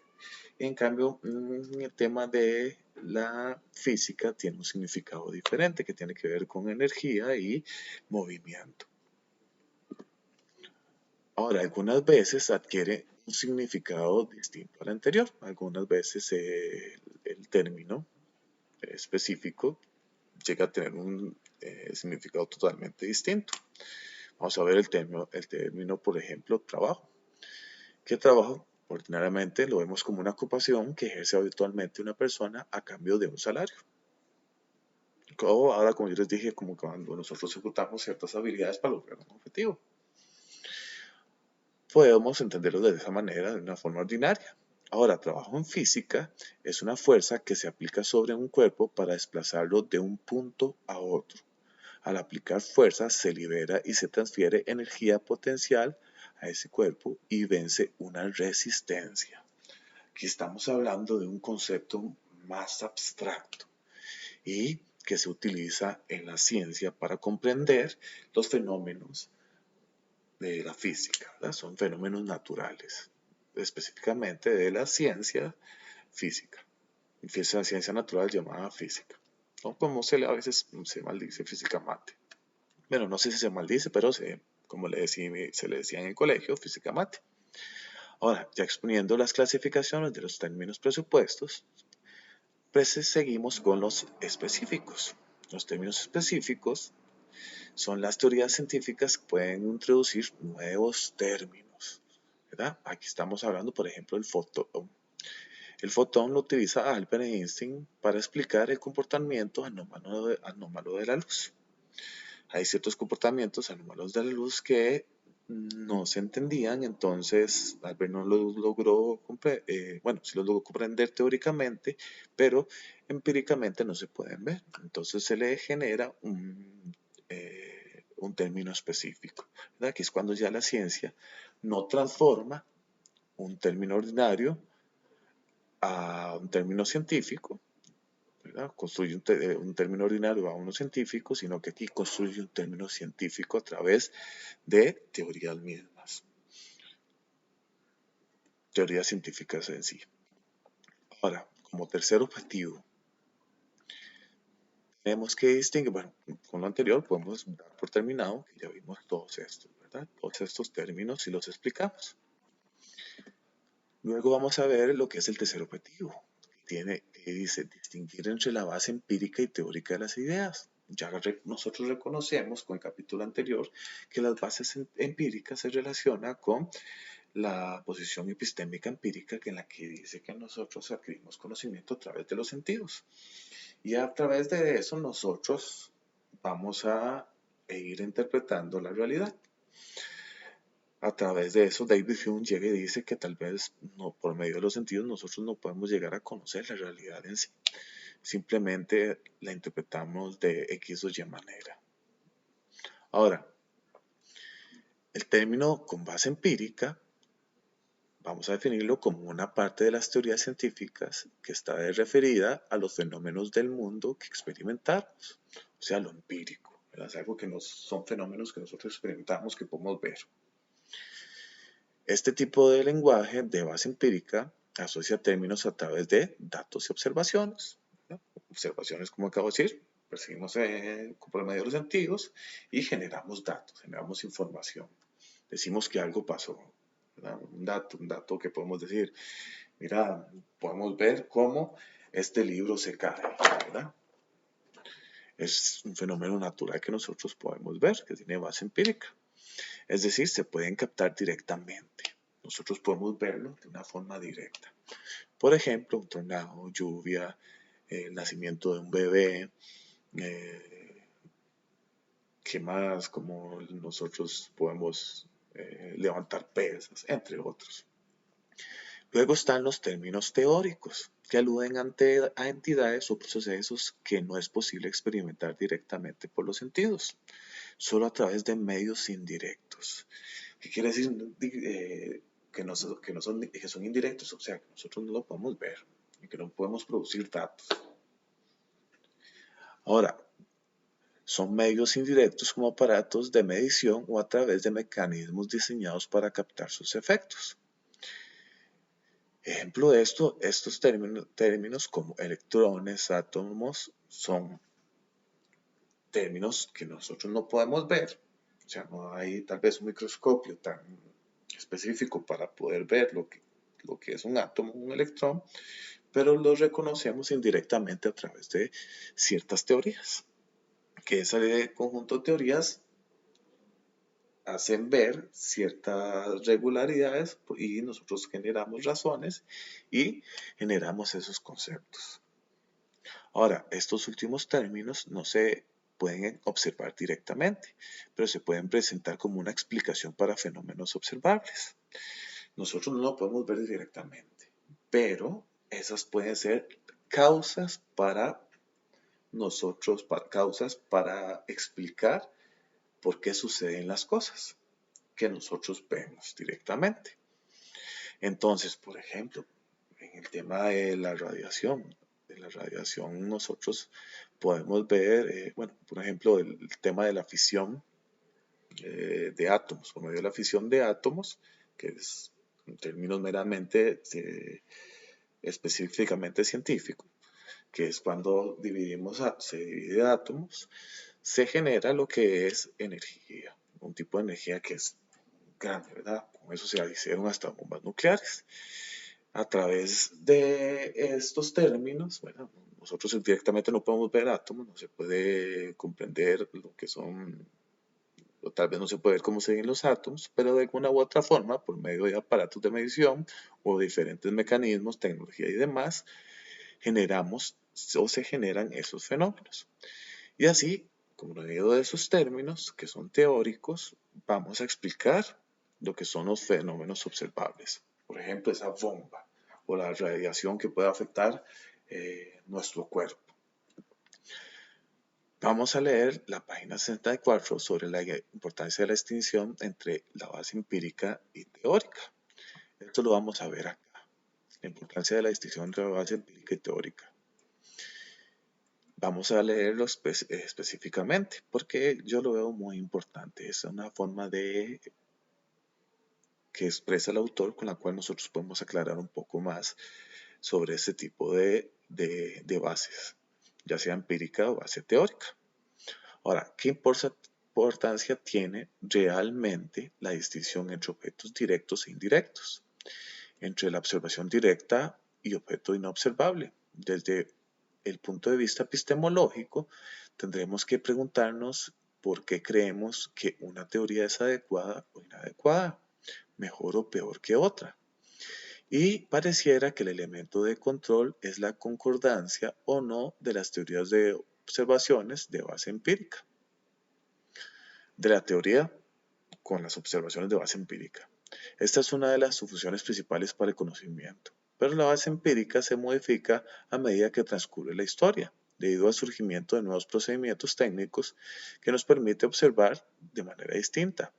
S1: En cambio, el tema de la física tiene un significado diferente que tiene que ver con energía y movimiento. Ahora, algunas veces adquiere un significado distinto al anterior. Algunas veces el término específico llega a tener un significado totalmente distinto. Vamos a ver el término, por ejemplo, trabajo. ¿Qué trabajo? Ordinariamente lo vemos como una ocupación que ejerce habitualmente una persona a cambio de un salario. O ahora, como yo les dije, como cuando nosotros ejecutamos ciertas habilidades para lograr un objetivo. Podemos entenderlo de esa manera, de una forma ordinaria. Ahora, trabajo en física es una fuerza que se aplica sobre un cuerpo para desplazarlo de un punto a otro. Al aplicar fuerza se libera y se transfiere energía potencial a ese cuerpo y vence una resistencia. Aquí estamos hablando de un concepto más abstracto y que se utiliza en la ciencia para comprender los fenómenos de la física, ¿verdad? Son fenómenos naturales, específicamente de la ciencia física, la ciencia natural llamada física, ¿no? Como a veces se maldice física mate. Bueno, no sé si se maldice, pero como se le decía en el colegio, física mate. Ahora, ya exponiendo las clasificaciones de los términos presupuestos, pues seguimos con los específicos. Los términos específicos son las teorías científicas que pueden introducir nuevos términos, ¿verdad? Aquí estamos hablando, por ejemplo, del fotón. El fotón lo utiliza Albert Einstein para explicar el comportamiento anómalo de la luz. Hay ciertos comportamientos anómalos de la luz que no se entendían, entonces Albert no los logró sí los logró comprender teóricamente, pero empíricamente no se pueden ver. Entonces se le genera un término específico, ¿verdad? Que es cuando ya la ciencia no transforma un término ordinario a un término científico, ¿verdad? Construye un término ordinario a uno científico, sino que aquí construye un término científico a través de teorías mismas, teorías científicas en sí. Ahora, como tercer objetivo, tenemos que distinguir, bueno, con lo anterior podemos dar por terminado que ya vimos todos estos, ¿verdad? Todos estos términos y los explicamos. Luego vamos a ver lo que es el tercer objetivo, que dice distinguir entre la base empírica y teórica de las ideas. Ya nosotros reconocemos con el capítulo anterior que las bases empíricas se relacionan con la posición epistémica empírica, que en la que dice que nosotros adquirimos conocimiento a través de los sentidos. Y a través de eso nosotros vamos a ir interpretando la realidad. A través de eso, David Hume llega y dice que tal vez no, por medio de los sentidos nosotros no podemos llegar a conocer la realidad en sí. Simplemente la interpretamos de X o Y manera. Ahora, el término con base empírica, vamos a definirlo como una parte de las teorías científicas que está referida a los fenómenos del mundo que experimentamos, o sea, lo empírico, ¿verdad? Es algo que son fenómenos que nosotros experimentamos, que podemos ver. Este tipo de lenguaje de base empírica asocia términos a través de datos y observaciones, ¿no? Observaciones, como acabo de decir, percibimos por medio de los sentidos y generamos datos, generamos información. Decimos que algo pasó, ¿verdad? Un dato que podemos decir, mira, podemos ver cómo este libro se cae, ¿verdad? Es un fenómeno natural que nosotros podemos ver, que tiene base empírica. Es decir, se pueden captar directamente. Nosotros podemos verlo de una forma directa. Por ejemplo, un tornado, lluvia, el nacimiento de un bebé, ¿qué más? Como nosotros podemos levantar pesas, entre otros. Luego están los términos teóricos, que aluden a entidades o procesos que no es posible experimentar directamente por los sentidos, solo a través de medios indirectos. ¿Qué quiere decir que son indirectos? O sea, que nosotros no lo podemos ver y que no podemos producir datos. Ahora, son medios indirectos como aparatos de medición o a través de mecanismos diseñados para captar sus efectos. Ejemplo de esto, estos términos como electrones, átomos, son términos que nosotros no podemos ver. O sea, no hay tal vez un microscopio tan específico para poder ver lo que es un átomo, un electrón, pero lo reconocemos indirectamente a través de ciertas teorías, que ese conjunto de teorías hacen ver ciertas regularidades y nosotros generamos razones y generamos esos conceptos. Ahora, estos últimos términos no se pueden observar directamente, pero se pueden presentar como una explicación para fenómenos observables. Nosotros no lo podemos ver directamente, pero esas pueden ser causas para nosotros, causas para explicar por qué suceden las cosas que nosotros vemos directamente. Entonces, por ejemplo, en el tema de la radiación nosotros podemos ver, por ejemplo, el tema de la fisión de átomos, por medio de la fisión de átomos, que es en términos meramente específicamente científicos, que es cuando se divide átomos, se genera lo que es energía, un tipo de energía que es grande, ¿verdad? Con eso se hicieron hasta bombas nucleares. A través de estos términos, bueno, nosotros directamente no podemos ver átomos, no se puede comprender lo que son, o tal vez no se puede ver cómo se ven los átomos, pero de alguna u otra forma, por medio de aparatos de medición o diferentes mecanismos, tecnología y demás, generamos o se generan esos fenómenos. Y así, como medio de esos términos, que son teóricos, vamos a explicar lo que son los fenómenos observables. Por ejemplo, esa bomba o la radiación que puede afectar nuestro cuerpo. Vamos a leer la página 64 sobre la importancia de la distinción entre la base empírica y teórica. Esto lo vamos a ver acá. La importancia de la distinción entre la base empírica y teórica. Vamos a leerlo específicamente porque yo lo veo muy importante. Es una forma que expresa el autor con la cual nosotros podemos aclarar un poco más sobre este tipo de bases, ya sea empírica o base teórica. Ahora, ¿qué importancia tiene realmente la distinción entre objetos directos e indirectos? Entre la observación directa y objeto inobservable. Desde el punto de vista epistemológico, tendremos que preguntarnos por qué creemos que una teoría es adecuada o inadecuada, mejor o peor que otra. Y pareciera que el elemento de control es la concordancia o no de las teorías de observaciones de base empírica. De la teoría con las observaciones de base empírica. Esta es una de las funciones principales para el conocimiento, pero la base empírica se modifica a medida que transcurre la historia, debido al surgimiento de nuevos procedimientos técnicos que nos permite observar de manera distinta.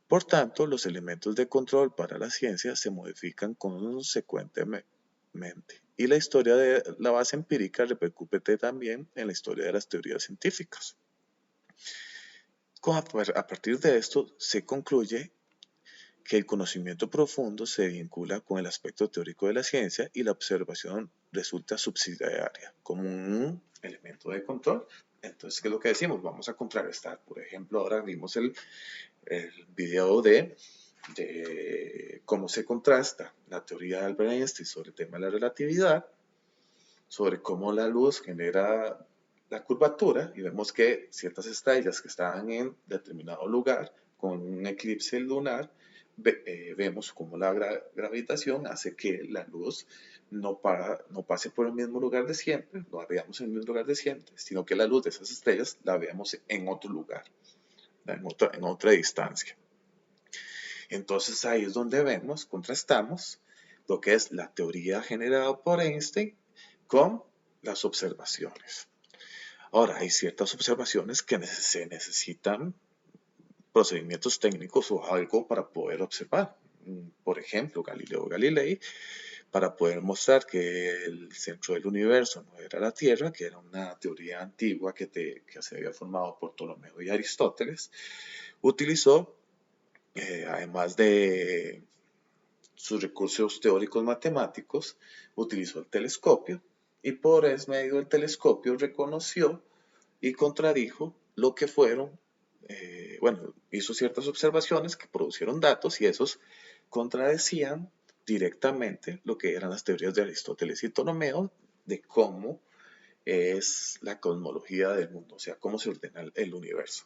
S1: Por tanto, los elementos de control para la ciencia se modifican consecuentemente, y la historia de la base empírica repercute también en la historia de las teorías científicas. A partir de esto se concluye que el conocimiento profundo se vincula con el aspecto teórico de la ciencia y la observación resulta subsidiaria, como un elemento de control. Entonces, ¿qué es lo que decimos? Vamos a contrarrestar. Por ejemplo, ahora vimos el video de cómo se contrasta la teoría de Albert Einstein sobre el tema de la relatividad, sobre cómo la luz genera la curvatura, y vemos que ciertas estrellas que estaban en determinado lugar con un eclipse lunar, vemos cómo la gravitación hace que la luz no pase por el mismo lugar de siempre, no la veamos en el mismo lugar de siempre, sino que la luz de esas estrellas la veamos en otro lugar, en otra distancia. Entonces ahí es donde vemos, contrastamos lo que es la teoría generada por Einstein con las observaciones. Ahora, hay ciertas observaciones que se necesitan procedimientos técnicos o algo para poder observar. Por ejemplo, Galileo Galilei, para poder mostrar que el centro del universo no era la Tierra, que era una teoría antigua que se había formado por Ptolomeo y Aristóteles, utilizó, además de sus recursos teóricos matemáticos, utilizó el telescopio, y por medio del telescopio reconoció y contradijo lo que fueron, hizo ciertas observaciones que producieron datos, y esos contradecían directamente lo que eran las teorías de Aristóteles y Ptolomeo de cómo es la cosmología del mundo, o sea, cómo se ordena el universo.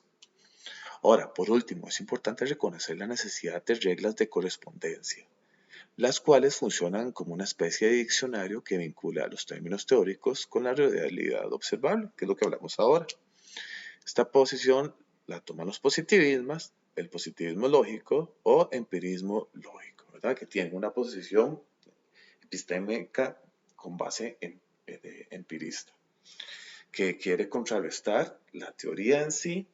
S1: Ahora, por último, es importante reconocer la necesidad de reglas de correspondencia, las cuales funcionan como una especie de diccionario que vincula los términos teóricos con la realidad observable, que es lo que hablamos ahora. Esta posición la toman los positivismos, el positivismo lógico o empirismo lógico, ¿verdad? Que tienen una posición epistémica con base empirista, que quiere contrarrestar la teoría en sí,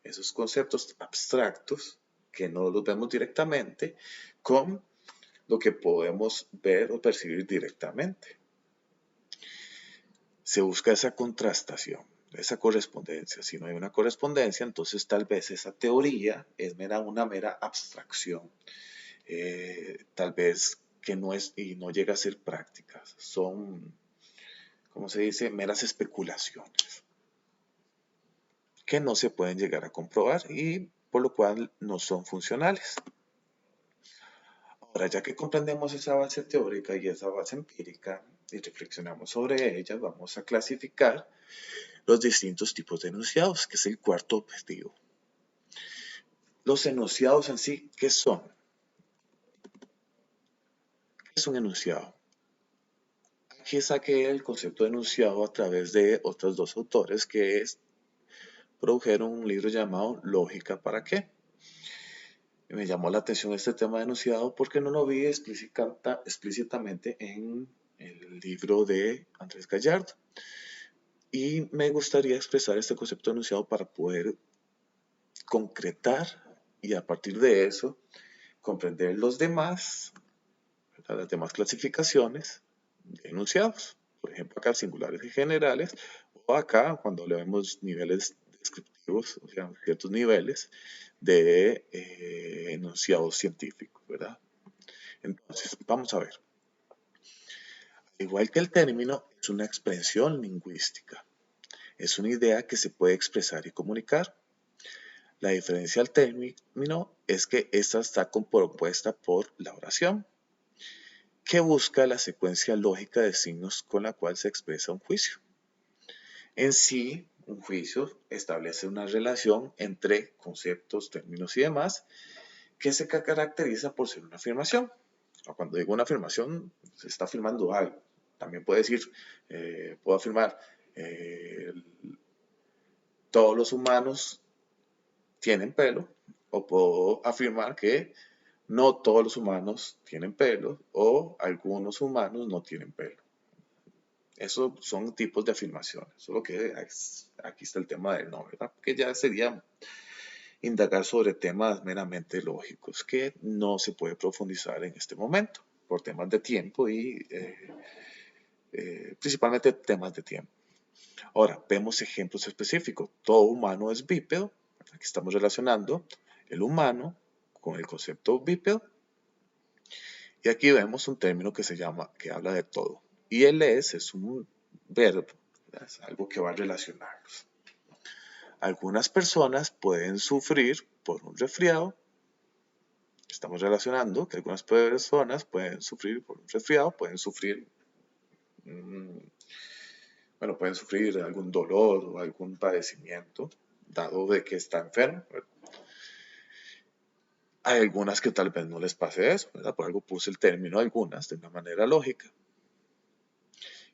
S1: esos conceptos abstractos que no los vemos directamente, con lo que podemos ver o percibir directamente. Se busca esa contrastación, esa correspondencia. Si no hay una correspondencia, entonces tal vez esa teoría es una mera abstracción, tal vez que no es y no llega a ser práctica. Son, ¿cómo se dice?, meras especulaciones que no se pueden llegar a comprobar y por lo cual no son funcionales. Ahora, ya que comprendemos esa base teórica y esa base empírica y reflexionamos sobre ella, vamos a clasificar los distintos tipos de enunciados, que es el cuarto objetivo. Los enunciados en sí, ¿qué son? ¿Qué es un enunciado? Aquí saqué el concepto de enunciado a través de otros dos autores que produjeron un libro llamado Lógica para qué. Me llamó la atención este tema de enunciado porque no lo vi explícitamente en el libro de Andrés Gallardo. Y me gustaría expresar este concepto de enunciado para poder concretar y a partir de eso comprender las demás clasificaciones de enunciados. Por ejemplo, acá singulares y generales, o acá cuando le vemos niveles descriptivos, o sea, ciertos niveles de enunciados científicos, ¿verdad? Entonces, vamos a ver. Al igual que el término, es una expresión lingüística. Es una idea que se puede expresar y comunicar. La diferencia al término es que esta está compuesta por la oración, que busca la secuencia lógica de signos con la cual se expresa un juicio. En sí, un juicio establece una relación entre conceptos, términos y demás que se caracteriza por ser una afirmación. Cuando digo una afirmación, se está afirmando algo. También puedo decir, puedo afirmar, todos los humanos tienen pelo, o puedo afirmar que no todos los humanos tienen pelo o algunos humanos no tienen pelo. Esos son tipos de afirmaciones, solo que aquí está el tema del no, ¿verdad? Que ya sería indagar sobre temas meramente lógicos que no se puede profundizar en este momento por temas de tiempo y principalmente temas de tiempo. Ahora, vemos ejemplos específicos. Todo humano es bípedo. Aquí estamos relacionando el humano con el concepto bípedo. Y aquí vemos un término que habla de todo. Y el es un verbo Es algo que va a relacionarlos. Algunas personas pueden sufrir por un resfriado. Estamos relacionando que algunas personas pueden sufrir por un resfriado, mm, pueden sufrir algún dolor o algún padecimiento, dado de que está enfermo. Hay algunas que tal vez no les pase eso, ¿verdad? Por algo puse el término algunas de una manera lógica.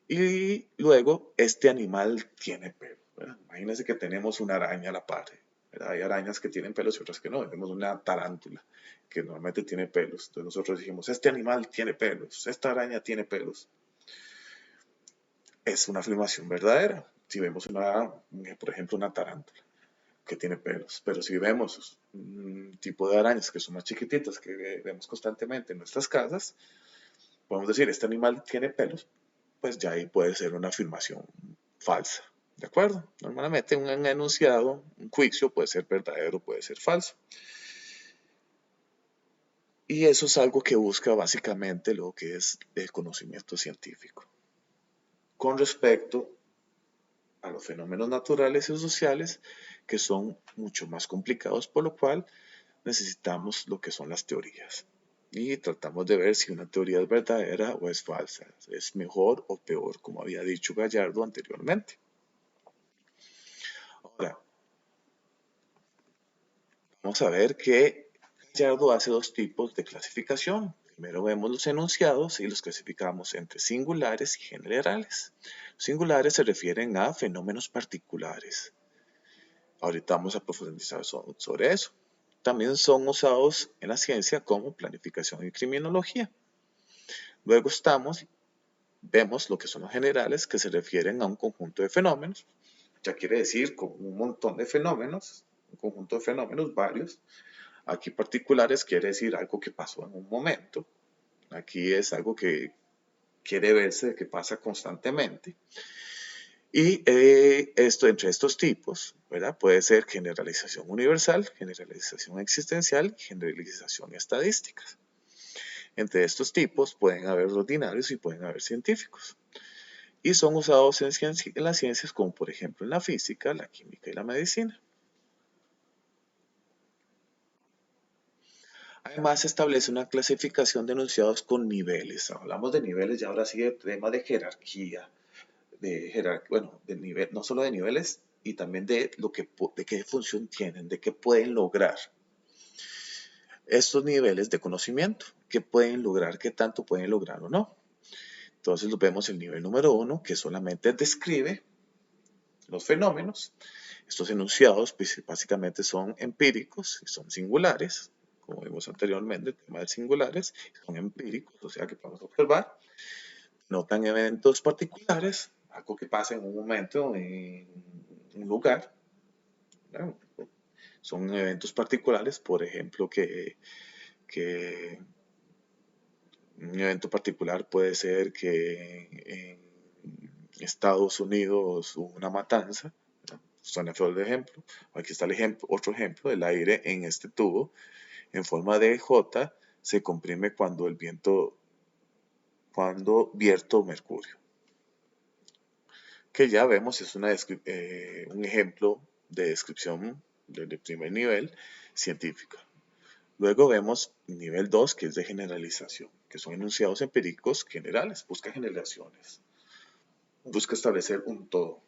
S1: Y luego, este animal tiene pelo, ¿verdad? Imagínense que tenemos una araña a la par, ¿verdad? Hay arañas que tienen pelos y otras que no. Tenemos una tarántula que normalmente tiene pelos. Entonces nosotros dijimos, este animal tiene pelos, esta araña tiene pelos. Es una afirmación verdadera. Si vemos por ejemplo, una tarántula que tiene pelos, pero si vemos un tipo de arañas que son más chiquititas que vemos constantemente en nuestras casas, podemos decir, este animal tiene pelos, pues ya ahí puede ser una afirmación falsa. ¿De acuerdo? Normalmente un enunciado, un juicio puede ser verdadero, puede ser falso. Y eso es algo que busca básicamente lo que es el conocimiento científico. Con respecto a los fenómenos naturales y sociales, que son mucho más complicados, por lo cual necesitamos lo que son las teorías. Y tratamos de ver si una teoría es verdadera o es falsa, es mejor o peor, como había dicho Gallardo anteriormente. Ahora, vamos a ver que Gallardo hace dos tipos de clasificación. Primero vemos los enunciados y los clasificamos entre singulares y generales. Los singulares se refieren a fenómenos particulares. Ahorita vamos a profundizar sobre eso. También son usados en la ciencia como planificación y criminología. Luego vemos lo que son los generales, que se refieren a un conjunto de fenómenos. Ya quiere decir con un montón de fenómenos, un conjunto de fenómenos varios. Aquí particulares quiere decir algo que pasó en un momento. Aquí es algo que quiere verse que pasa constantemente. Y entre estos tipos, ¿verdad? Puede ser generalización universal, generalización existencial y generalización estadística. Entre estos tipos pueden haber ordinarios y pueden haber científicos. Y son usados en las ciencias como por ejemplo en la física, la química y la medicina. Además, se establece una clasificación de enunciados con niveles. Hablamos de niveles y ahora sí de temas de jerarquía, de nivel, no solo de niveles, y también de qué función tienen, de qué pueden lograr. Estos niveles de conocimiento, qué pueden lograr, qué tanto pueden lograr o no. Entonces vemos el nivel número 1, que solamente describe los fenómenos. Estos enunciados pues, básicamente son empíricos y son singulares, como vimos anteriormente, el tema de singulares, son empíricos, o sea que podemos observar, notan eventos particulares, algo que pasa en un momento, en un lugar, ¿no? Son eventos particulares, por ejemplo, que un evento particular puede ser que en Estados Unidos hubo una matanza, suena feo el ejemplo, aquí está otro ejemplo, el aire en este tubo en forma de J se comprime cuando vierto mercurio. Que ya vemos es un ejemplo de descripción de primer nivel científica. Luego vemos nivel 2, que es de generalización, que son enunciados empíricos generales, busca generaciones, busca establecer un todo.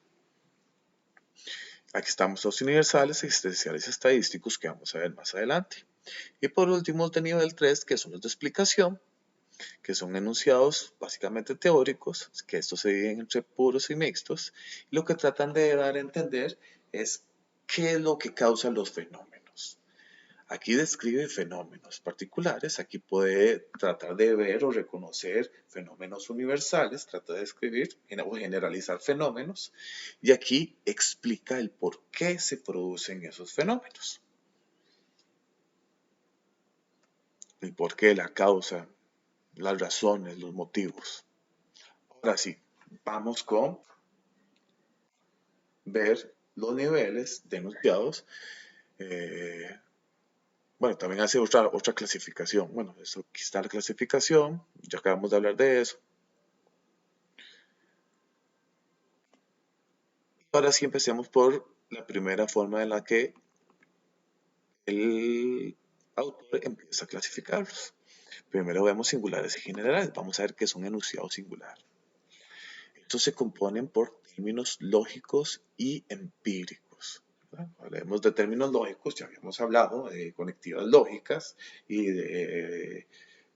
S1: Aquí estamos los universales, existenciales estadísticos que vamos a ver más adelante. Y por último, de nivel 3, que son los de explicación, que son enunciados básicamente teóricos, que estos se dividen entre puros y mixtos, y lo que tratan de dar a entender es qué es lo que causa los fenómenos. Aquí describe fenómenos particulares, aquí puede tratar de ver o reconocer fenómenos universales, trata de describir o generalizar fenómenos, y aquí explica el por qué se producen esos fenómenos. El por qué, la causa, las razones, los motivos. Ahora sí, vamos con ver los niveles de enunciados. También hace otra clasificación. Bueno, aquí está la clasificación, ya acabamos de hablar de eso. Ahora sí empecemos por la primera forma en la que el autor empieza a clasificarlos. Primero vemos singulares y generales. Vamos a ver qué es un enunciado singular. Estos se componen por términos lógicos y empíricos. Hablemos de términos lógicos, ya habíamos hablado de conectivas lógicas y de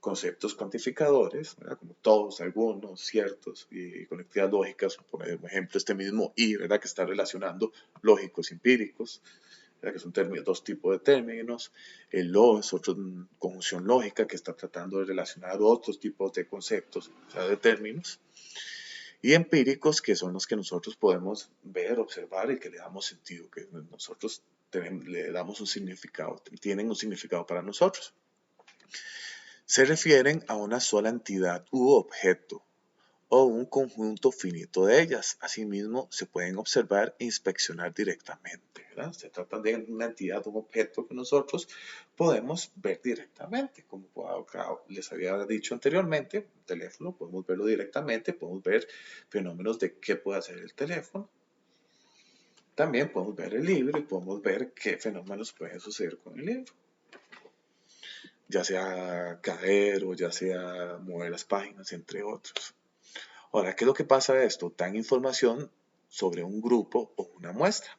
S1: conceptos cuantificadores, ¿verdad? Como todos, algunos, ciertos, y conectivas lógicas, por ejemplo, este mismo y, ¿verdad? Que está relacionando lógicos y empíricos, ¿verdad? Que son dos tipos de términos. El lo es otra conjunción lógica que está tratando de relacionar otros tipos de conceptos, o sea, de términos. Y empíricos, que son los que nosotros podemos ver, observar y que le damos sentido, que nosotros le damos un significado, tienen un significado para nosotros. Se refieren a una sola entidad u objeto o un conjunto finito de ellas. Asimismo, se pueden observar e inspeccionar directamente, ¿verdad? Se trata de una entidad, un objeto que nosotros podemos ver directamente. Como les había dicho anteriormente, el teléfono podemos verlo directamente, podemos ver fenómenos de qué puede hacer el teléfono. También podemos ver el libro y podemos ver qué fenómenos pueden suceder con el libro. Ya sea caer o ya sea mover las páginas, entre otros. Ahora, ¿qué es lo que pasa de esto? Dan información sobre un grupo o una muestra.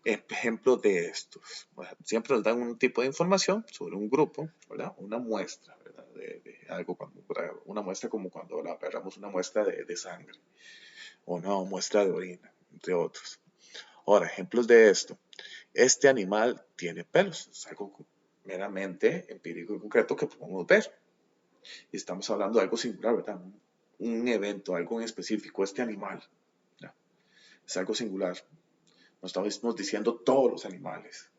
S1: Ejemplos de estos. Bueno, siempre nos dan un tipo de información sobre un grupo, ¿verdad? Una muestra, ¿verdad? De algo, una muestra como cuando agarramos una muestra de sangre o una muestra de orina, entre otros. Ahora, ejemplos de esto. Este animal tiene pelos. Es algo meramente empírico y concreto que podemos ver. Y estamos hablando de algo singular, ¿verdad? Un evento, algo en específico, este animal. ¿Ya? Es algo singular. No estamos diciendo todos los animales.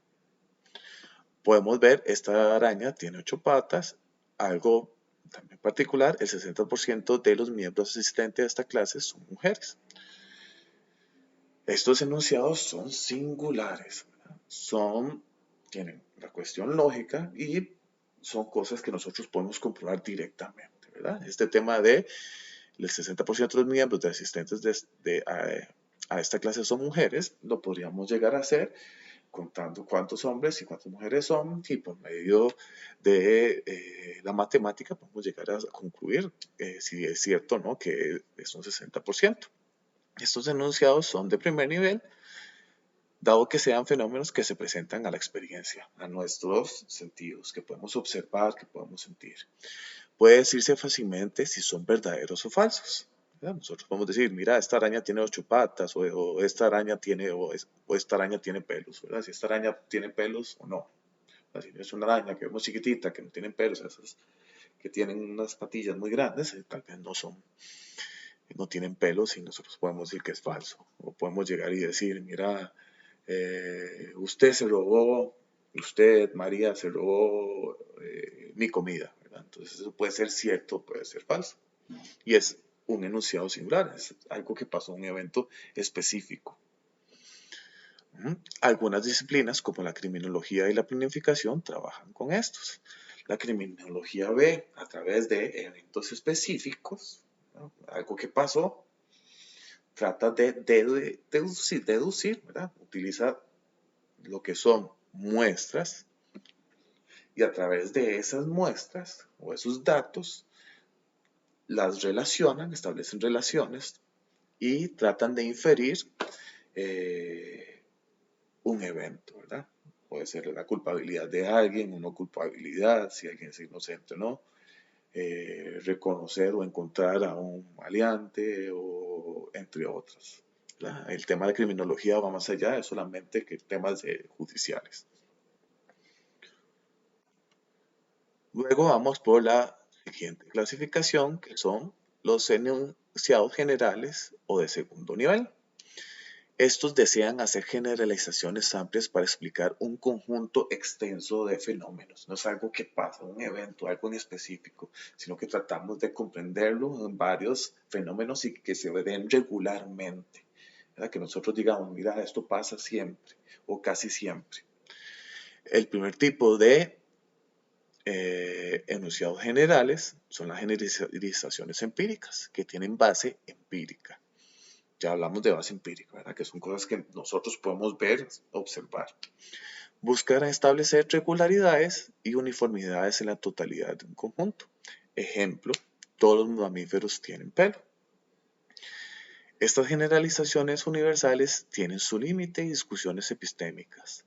S1: Podemos ver, esta araña tiene 8 patas, algo también particular, el 60% de los miembros asistentes a esta clase son mujeres. Estos enunciados son singulares, tienen la cuestión lógica y son cosas que nosotros podemos comprobar directamente, ¿verdad? Este tema de el 60% de los miembros de asistentes a esta clase son mujeres, lo podríamos llegar a hacer contando cuántos hombres y cuántas mujeres son, y por medio de la matemática podemos llegar a concluir si es cierto o no que es un 60%. Estos enunciados son de primer nivel, dado que sean fenómenos que se presentan a la experiencia, a nuestros sentidos, que podemos observar, que podemos sentir. Puede decirse fácilmente si son verdaderos o falsos. Nosotros podemos decir, mira, esta araña tiene 8 patas, o esta araña tiene, o esta araña tiene pelos, ¿verdad? Si esta araña tiene pelos o no. Si es una araña que vemos chiquitita, que no tienen pelos, esas que tienen unas patillas muy grandes, tal vez no tienen pelos y nosotros podemos decir que es falso. O podemos llegar y decir, mira, usted, María, se robó mi comida, ¿verdad? Entonces eso puede ser cierto, puede ser falso. Y es un enunciado singular, es algo que pasó en un evento específico. Algunas disciplinas, como la criminología y la planificación, trabajan con estos. La criminología ve a través de eventos específicos, ¿no? Algo que pasó, trata de deducir, ¿verdad? Utiliza lo que son muestras y a través de esas muestras o esos datos las relacionan, establecen relaciones y tratan de inferir un evento, ¿verdad? Puede ser la culpabilidad de alguien o no culpabilidad, si alguien es inocente o no, reconocer o encontrar a un maleante o entre otros. ¿Verdad? El tema de criminología va más allá de solamente que temas judiciales. Luego vamos por la siguiente clasificación, que son los enunciados generales o de segundo nivel. Estos desean hacer generalizaciones amplias para explicar un conjunto extenso de fenómenos. No es algo que pasa, un evento, algo en específico, sino que tratamos de comprenderlo en varios fenómenos y que se den regularmente. ¿Verdad? Que nosotros digamos, mira, esto pasa siempre o casi siempre. El primer tipo de enunciados generales son las generalizaciones empíricas, que tienen base empírica. Ya hablamos de base empírica, ¿verdad? Que son cosas que nosotros podemos ver, observar. Buscar establecer regularidades y uniformidades en la totalidad de un conjunto. Ejemplo, todos los mamíferos tienen pelo. Estas generalizaciones universales tienen su límite y discusiones epistémicas.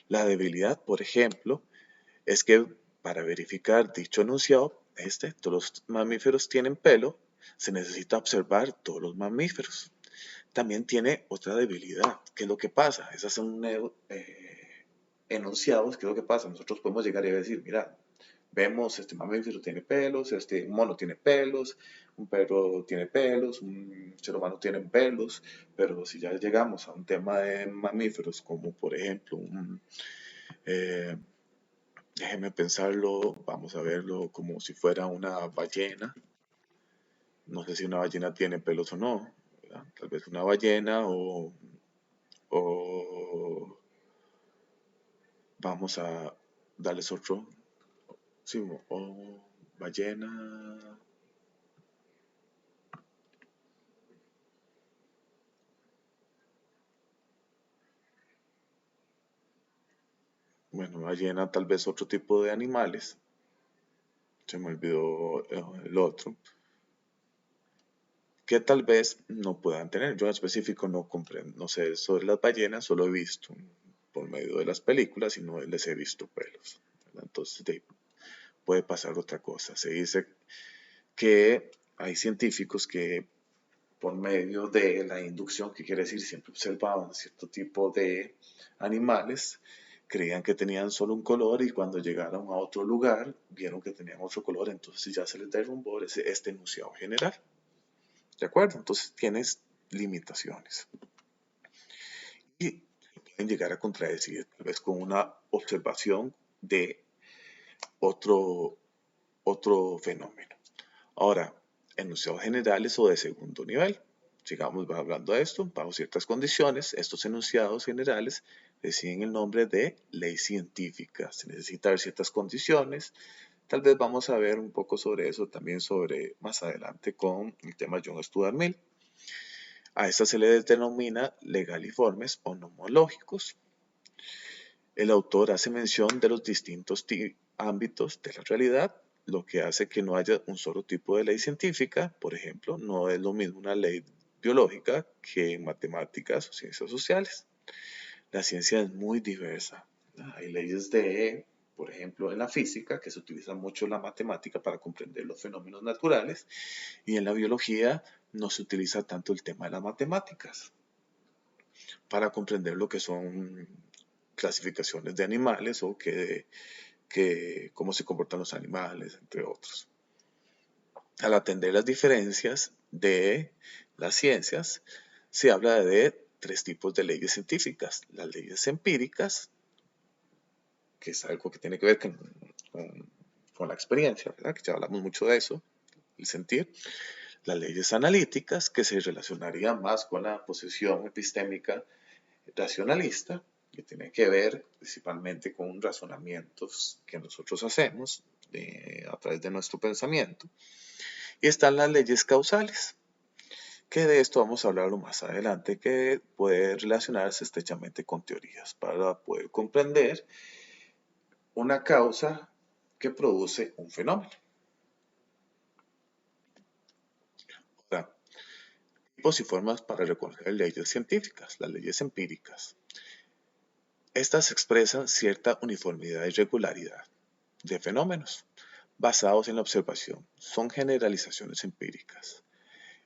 S1: La debilidad, por ejemplo, es que para verificar dicho enunciado, todos los mamíferos tienen pelo, se necesita observar todos los mamíferos. También tiene otra debilidad. ¿Qué es lo que pasa? Esas son enunciados. ¿Qué es lo que pasa? Nosotros podemos llegar y decir, mira, vemos este mamífero tiene pelos, este mono tiene pelos, un perro tiene pelos, un ser humano tiene pelos, pero si ya llegamos a un tema de mamíferos como por ejemplo eh, déjeme pensarlo, vamos a verlo como si fuera una ballena. No sé si una ballena tiene pelos o no, ¿verdad? Tal vez una ballena o vamos a darles otro, sí, o ballena, bueno, ballena tal vez otro tipo de animales, se me olvidó el otro, que tal vez no puedan tener. Yo en específico no comprendo, no sé sobre las ballenas, solo he visto por medio de las películas y no les he visto pelos, ¿verdad? Entonces puede pasar otra cosa. Se dice que hay científicos que por medio de la inducción, que quiere decir siempre observaban cierto tipo de animales, creían que tenían solo un color y cuando llegaron a otro lugar vieron que tenían otro color, entonces ya se les derrumbó este enunciado general. ¿De acuerdo? Entonces tienes limitaciones. Y pueden llegar a contradecir, tal vez con una observación de otro, otro fenómeno. Ahora, enunciados generales o de segundo nivel. Sigamos hablando de esto, bajo ciertas condiciones, estos enunciados generales reciben el nombre de ley científica. Se necesitan ciertas condiciones. Tal vez vamos a ver un poco sobre eso también más adelante con el tema John Stuart Mill. A esta se le denomina legaliformes o nomológicos. El autor hace mención de los distintos ámbitos de la realidad, lo que hace que no haya un solo tipo de ley científica. Por ejemplo, no es lo mismo una ley biológica que en matemáticas o ciencias sociales. La ciencia es muy diversa. Hay leyes por ejemplo, en la física, que se utiliza mucho la matemática para comprender los fenómenos naturales, y en la biología no se utiliza tanto el tema de las matemáticas para comprender lo que son clasificaciones de animales o cómo se comportan los animales, entre otros. Al atender las diferencias de las ciencias, se habla de tres tipos de leyes científicas. Las leyes empíricas, que es algo que tiene que ver con la experiencia, ¿verdad? Que ya hablamos mucho de eso, el sentir. Las leyes analíticas, que se relacionarían más con la posesión epistémica racionalista, que tiene que ver principalmente con razonamientos que nosotros hacemos a través de nuestro pensamiento. Y están las leyes causales, que de esto vamos a hablarlo más adelante, que puede relacionarse estrechamente con teorías para poder comprender una causa que produce un fenómeno. Ahora, tipos y formas para reconocer leyes científicas, las leyes empíricas. Estas expresan cierta uniformidad y regularidad de fenómenos basados en la observación. Son generalizaciones empíricas.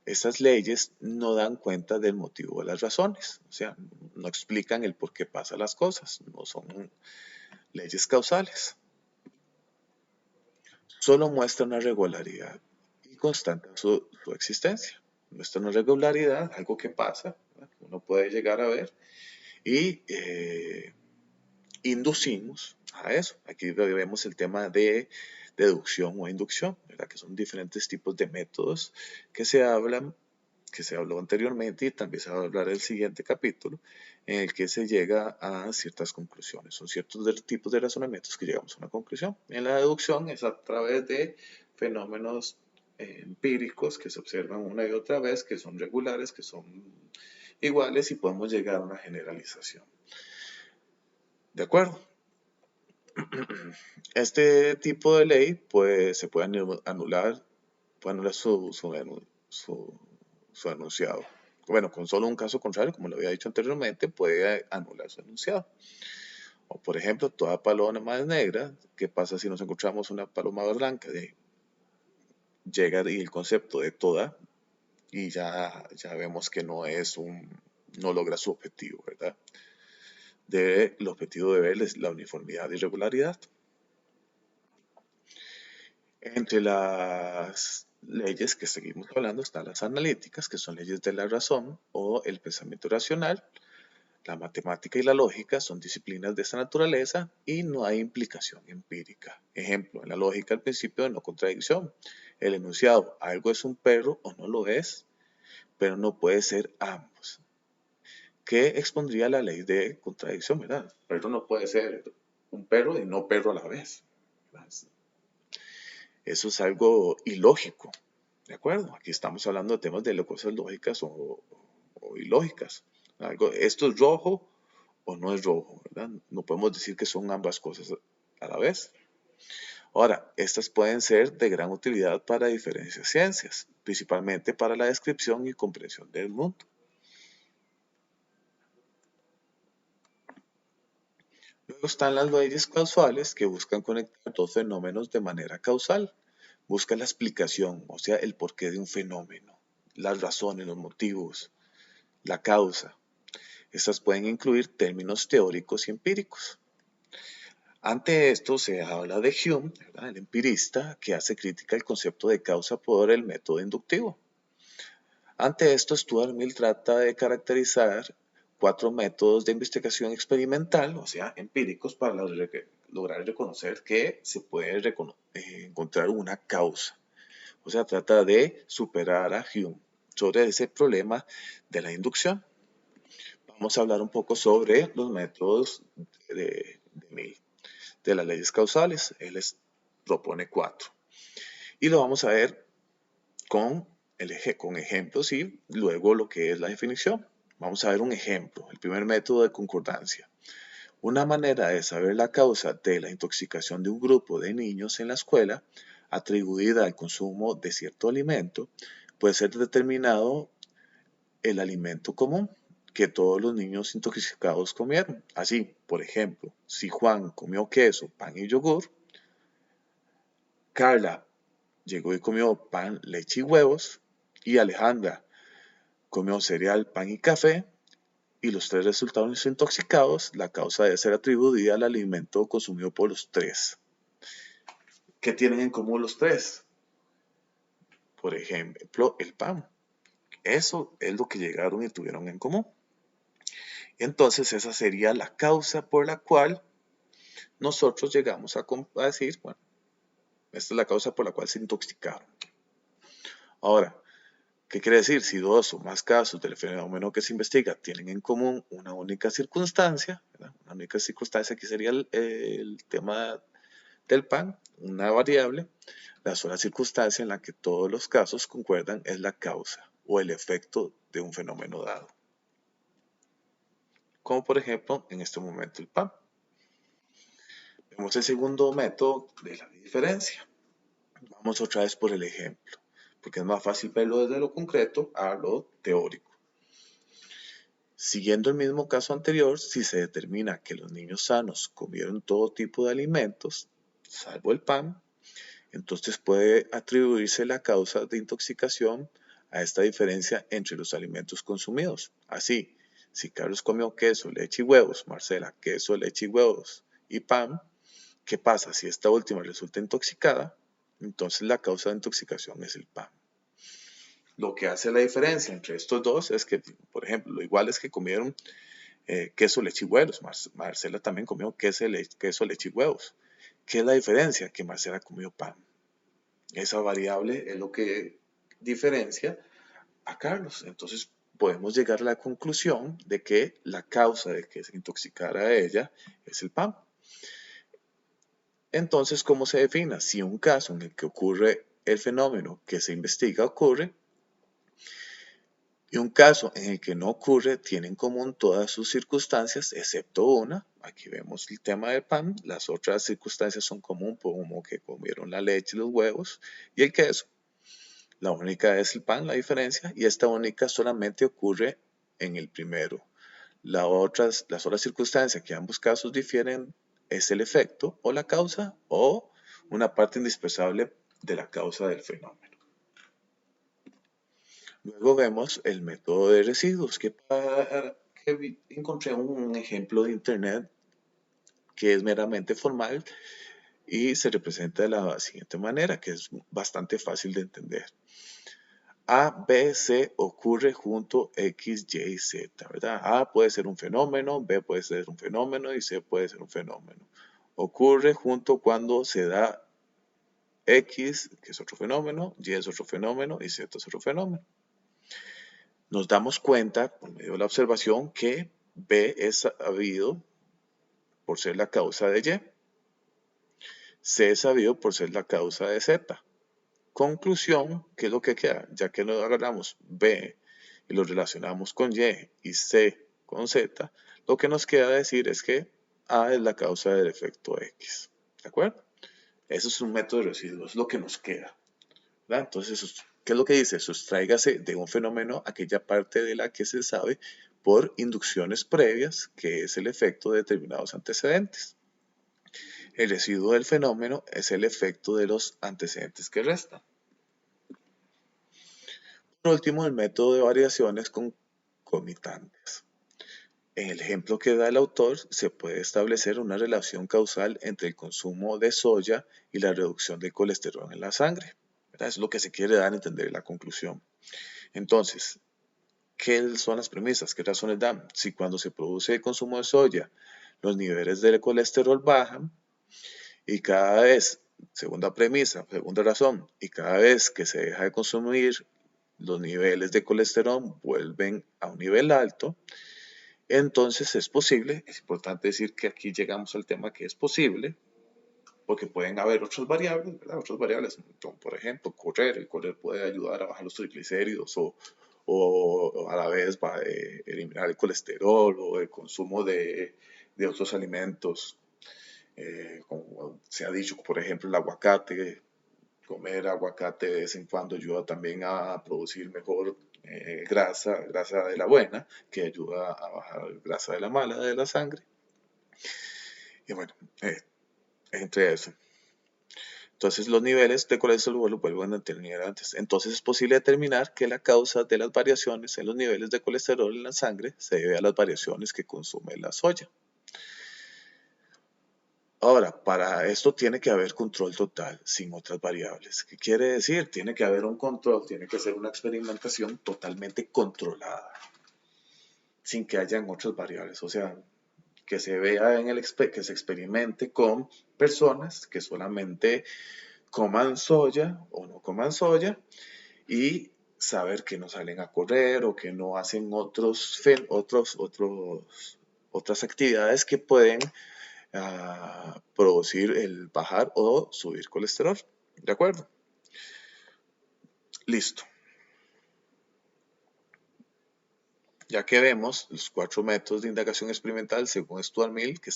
S1: Estas leyes no dan cuenta del motivo de las razones, o sea, no explican el por qué pasan las cosas, no son leyes causales. Solo muestran una regularidad y constatan su existencia. Muestran una regularidad, algo que pasa, ¿verdad? Uno puede llegar a ver y inducimos a eso. Aquí vemos el tema de deducción o inducción, ¿verdad? Que son diferentes tipos de métodos que se hablan, que se habló anteriormente y también se va a hablar en el siguiente capítulo, en el que se llega a ciertas conclusiones. Son ciertos tipos de razonamientos que llegamos a una conclusión. En la deducción es a través de fenómenos empíricos que se observan una y otra vez, que son regulares, que son iguales y podemos llegar a una generalización. ¿De acuerdo? Este tipo de ley pues, se puede anular su enunciado. Bueno, con solo un caso contrario, como lo había dicho anteriormente, puede anular su enunciado. O por ejemplo, toda paloma es negra. ¿Qué pasa si nos encontramos una paloma blanca? Llega y el concepto de toda y ya vemos que no logra su objetivo, ¿verdad? El objetivo de ver es la uniformidad y regularidad. Entre las leyes que seguimos hablando están las analíticas, que son leyes de la razón o el pensamiento racional. La matemática y la lógica son disciplinas de esta naturaleza y no hay implicación empírica. Ejemplo, en la lógica el principio de no contradicción. El enunciado, algo es un perro o no lo es, pero no puede ser ambos. ¿Qué expondría la ley de contradicción, verdad? Perro no puede ser un perro y no perro a la vez. Eso es algo ilógico, ¿de acuerdo? Aquí estamos hablando de temas de cosas lógicas o ilógicas. Esto es rojo o no es rojo, ¿verdad? No podemos decir que son ambas cosas a la vez. Ahora, estas pueden ser de gran utilidad para diferentes ciencias, principalmente para la descripción y comprensión del mundo. Luego están las leyes causales que buscan conectar dos fenómenos de manera causal. Busca la explicación, o sea, el porqué de un fenómeno, las razones, los motivos, la causa. Estas pueden incluir términos teóricos y empíricos. Ante esto se habla de Hume, ¿verdad?, el empirista, que hace crítica al concepto de causa por el método inductivo. Ante esto, Stuart Mill trata de caracterizar 4 métodos de investigación experimental, o sea, empíricos, para lograr reconocer que se puede encontrar una causa. O sea, trata de superar a Hume sobre ese problema de la inducción. Vamos a hablar un poco sobre los métodos de Mill, de las leyes causales. Él propone 4. Y lo vamos a ver con ejemplos y luego lo que es la definición. Vamos a ver un ejemplo, el primer método de concordancia. Una manera de saber la causa de la intoxicación de un grupo de niños en la escuela, atribuida al consumo de cierto alimento, puede ser determinado el alimento común que todos los niños intoxicados comieron. Así, por ejemplo, si Juan comió queso, pan y yogur, Carla llegó y comió pan, leche y huevos, y Alejandra comió cereal, pan y café, y los 3 resultaron intoxicados. La causa debe ser atribuida al alimento consumido por los 3. ¿Qué tienen en común los 3? Por ejemplo, el pan. Eso es lo que llegaron y tuvieron en común. Entonces esa sería la causa por la cual nosotros llegamos a decir, bueno, esta es la causa por la cual se intoxicaron. Ahora, ¿qué quiere decir? Si 2 o más casos del fenómeno que se investiga tienen en común una única circunstancia, ¿verdad? Una única circunstancia que sería el tema del pan, una variable, la sola circunstancia en la que todos los casos concuerdan es la causa o el efecto de un fenómeno dado. Como por ejemplo, en este momento el pan. Vemos el segundo método de la diferencia. Vamos otra vez por el ejemplo, porque es más fácil verlo desde lo concreto a lo teórico. Siguiendo el mismo caso anterior, si se determina que los niños sanos comieron todo tipo de alimentos, salvo el pan, entonces puede atribuirse la causa de intoxicación a esta diferencia entre los alimentos consumidos. Así, si Carlos comió queso, leche y huevos, Marcela queso, leche y huevos y pan, ¿qué pasa? Si esta última resulta intoxicada, entonces la causa de intoxicación es el pan. Lo que hace la diferencia entre estos dos es que, por ejemplo, lo igual es que comieron queso, leche y huevos. Marcela también comió queso, leche y huevos. ¿Qué es la diferencia? Que Marcela comió pan. Esa variable es lo que diferencia a Carlos. Entonces podemos llegar a la conclusión de que la causa de que se intoxicara a ella es el pan. Entonces, ¿cómo se define? Si un caso en el que ocurre el fenómeno que se investiga ocurre, Y un caso en el que no ocurre tiene en común todas sus circunstancias, excepto una. Aquí vemos el tema del pan. Las otras circunstancias son comunes, como que comieron la leche, los huevos y el queso. La única es el pan, la diferencia, y esta única solamente ocurre en el primero. Las otras circunstancias que ambos casos difieren es el efecto o la causa o una parte indispensable de la causa del fenómeno. Luego vemos el método de residuos, que encontré un ejemplo de internet que es meramente formal y se representa de la siguiente manera, que es bastante fácil de entender. A, B, C ocurre junto X, Y, Z, ¿verdad? A puede ser un fenómeno, B puede ser un fenómeno y C puede ser un fenómeno. Ocurre junto cuando se da X, que es otro fenómeno, Y es otro fenómeno y Z es otro fenómeno. Nos damos cuenta, por medio de la observación, que B es sabido por ser la causa de Y. C es sabido por ser la causa de Z. Conclusión, ¿qué es lo que queda? Ya que nos agarramos B y lo relacionamos con Y y C con Z, lo que nos queda decir es que A es la causa del efecto X. ¿De acuerdo? Eso es un método de residuos, es lo que nos queda. ¿Verdad? Entonces, ¿qué es lo que dice? Sustráigase de un fenómeno aquella parte de la que se sabe por inducciones previas, que es el efecto de determinados antecedentes. El residuo del fenómeno es el efecto de los antecedentes que restan. Por último, el método de variaciones concomitantes. En el ejemplo que da el autor, se puede establecer una relación causal entre el consumo de soya y la reducción del colesterol en la sangre. ¿Verdad? Eso es lo que se quiere dar a entender en la conclusión. Entonces, ¿qué son las premisas? ¿Qué razones dan? Si cuando se produce el consumo de soya, los niveles de colesterol bajan y cada vez, segunda premisa, segunda razón, y cada vez que se deja de consumir, los niveles de colesterol vuelven a un nivel alto, entonces es posible, es importante decir que aquí llegamos al tema que es posible, porque pueden haber otras variables, ¿verdad? Otras variables, como por ejemplo, el correr puede ayudar a bajar los triglicéridos o a la vez va a eliminar el colesterol o el consumo de otros alimentos, como se ha dicho, por ejemplo, el aguacate. Comer aguacate de vez en cuando ayuda también a producir mejor grasa de la buena, que ayuda a bajar grasa de la mala de la sangre. Y bueno, entre eso. Entonces los niveles de colesterol lo vuelven a tener antes. Entonces es posible determinar que la causa de las variaciones en los niveles de colesterol en la sangre se debe a las variaciones que consume la soya. Ahora, para esto tiene que haber control total, sin otras variables. ¿Qué quiere decir? Tiene que haber un control, tiene que ser una experimentación totalmente controlada, sin que hayan otras variables. O sea, que se vea que se experimente con personas que solamente coman soya o no coman soya y saber que no salen a correr o que no hacen otras actividades que pueden a producir el bajar o subir colesterol. ¿De acuerdo? Listo. Ya que vemos los 4 métodos de indagación experimental según Stuart Mill, que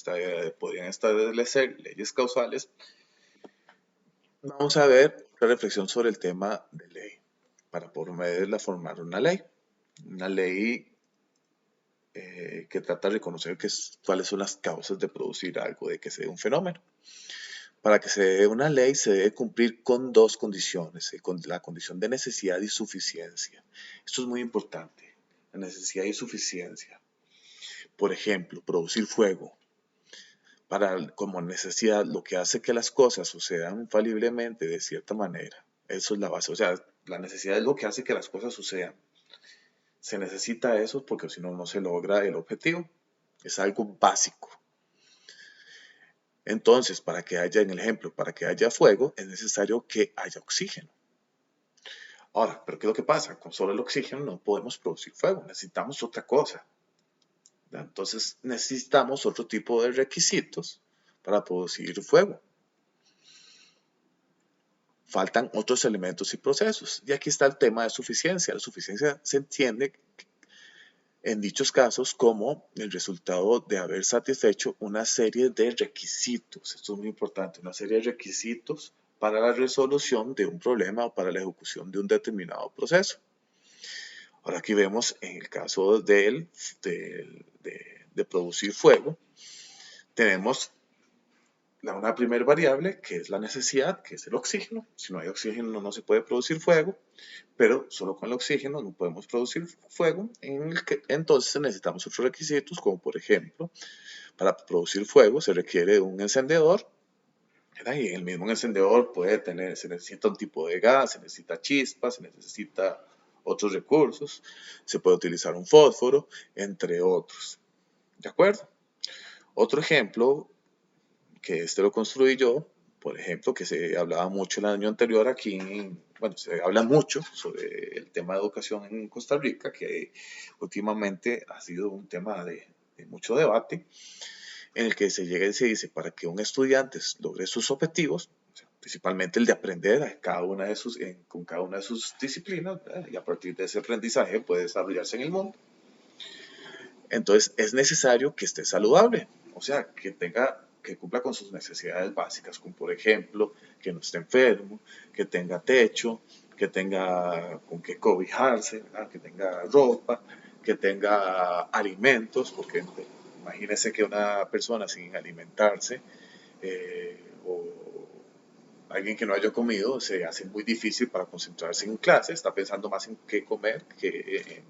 S1: podrían establecer leyes causales, vamos a ver otra reflexión sobre el tema de ley, para poderla formar una ley. Una ley que trata de reconocer cuáles son las causas de producir algo, de que se dé un fenómeno. Para que se dé una ley se debe cumplir con dos condiciones, con la condición de necesidad y suficiencia. Esto es muy importante, la necesidad y suficiencia. Por ejemplo, producir fuego. Como necesidad, lo que hace que las cosas sucedan infaliblemente de cierta manera. Eso es la base. O sea, la necesidad es lo que hace que las cosas sucedan. Se necesita eso porque si no, no se logra el objetivo. Es algo básico. Entonces, en el ejemplo, para que haya fuego, es necesario que haya oxígeno. Ahora, ¿pero qué es lo que pasa? Con solo el oxígeno no podemos producir fuego, necesitamos otra cosa. Entonces, necesitamos otro tipo de requisitos para producir fuego. faltan otros elementos y procesos. Y aquí está el tema de suficiencia. La suficiencia se entiende en dichos casos como el resultado de haber satisfecho una serie de requisitos. Esto es muy importante, una serie de requisitos para la resolución de un problema o para la ejecución de un determinado proceso. Ahora aquí vemos en el caso de producir fuego, tenemos una primera variable que es la necesidad, que es el oxígeno. Si no hay oxígeno no se puede producir fuego, pero solo con el oxígeno no podemos producir fuego. Entonces necesitamos otros requisitos, como por ejemplo, para producir fuego se requiere un encendedor, ¿verdad? Y en el mismo encendedor se necesita un tipo de gas, se necesita chispas, se necesita otros recursos, se puede utilizar un fósforo, entre otros. ¿De acuerdo? Otro ejemplo, que lo construí yo, por ejemplo, que se hablaba mucho el año anterior aquí, bueno, se habla mucho sobre el tema de educación en Costa Rica, que últimamente ha sido un tema de mucho debate, en el que se llega y se dice, para que un estudiante logre sus objetivos, principalmente el de aprender con cada una de sus disciplinas, ¿verdad? Y a partir de ese aprendizaje puede desarrollarse en el mundo. Entonces es necesario que esté saludable, o sea, que cumpla con sus necesidades básicas, como por ejemplo, que no esté enfermo, que tenga techo, que tenga con qué cobijarse, ¿verdad? Que tenga ropa, que tenga alimentos, porque imagínese que una persona sin alimentarse o alguien que no haya comido se hace muy difícil para concentrarse en clase, está pensando más en qué comer que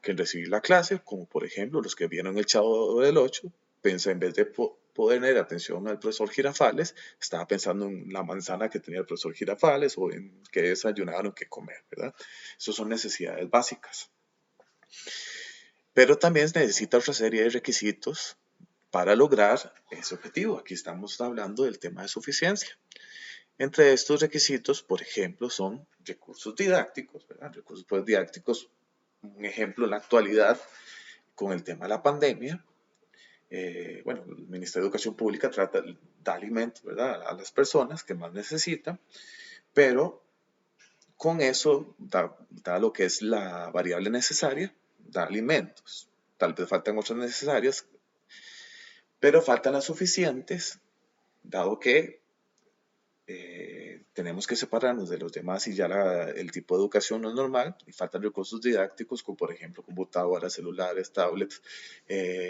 S1: en recibir la clase, como por ejemplo los que vieron el Chavo del 8, pensó en vez de poner atención al profesor Girafales, estaba pensando en la manzana que tenía el profesor Girafales o en qué desayunar o qué comer, ¿verdad? Esas son necesidades básicas. Pero también necesita otra serie de requisitos para lograr ese objetivo. Aquí estamos hablando del tema de suficiencia. Entre estos requisitos, por ejemplo, son recursos didácticos, ¿verdad? Recursos didácticos, un ejemplo en la actualidad con el tema de la pandemia. Bueno, el Ministerio de Educación Pública da alimentos, ¿verdad? A las personas que más necesitan, pero con eso da lo que es la variable necesaria, da alimentos. Tal vez faltan otras necesarias, pero faltan las suficientes, dado que tenemos que separarnos de los demás y ya el tipo de educación no es normal y faltan recursos didácticos como por ejemplo computadoras, celulares, tablets,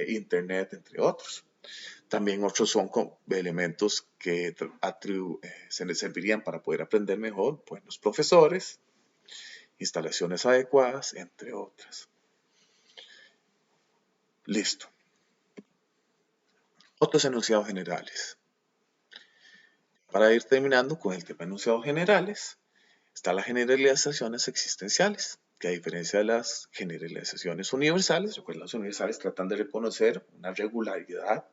S1: internet, entre otros. También otros son elementos que se les servirían para poder aprender mejor, buenos profesores, instalaciones adecuadas, entre otras. Listo. Otros enunciados generales. Para ir terminando con el tema de enunciados generales, están las generalizaciones existenciales, que a diferencia de las generalizaciones universales, recuerden, las universales tratan de reconocer una regularidad,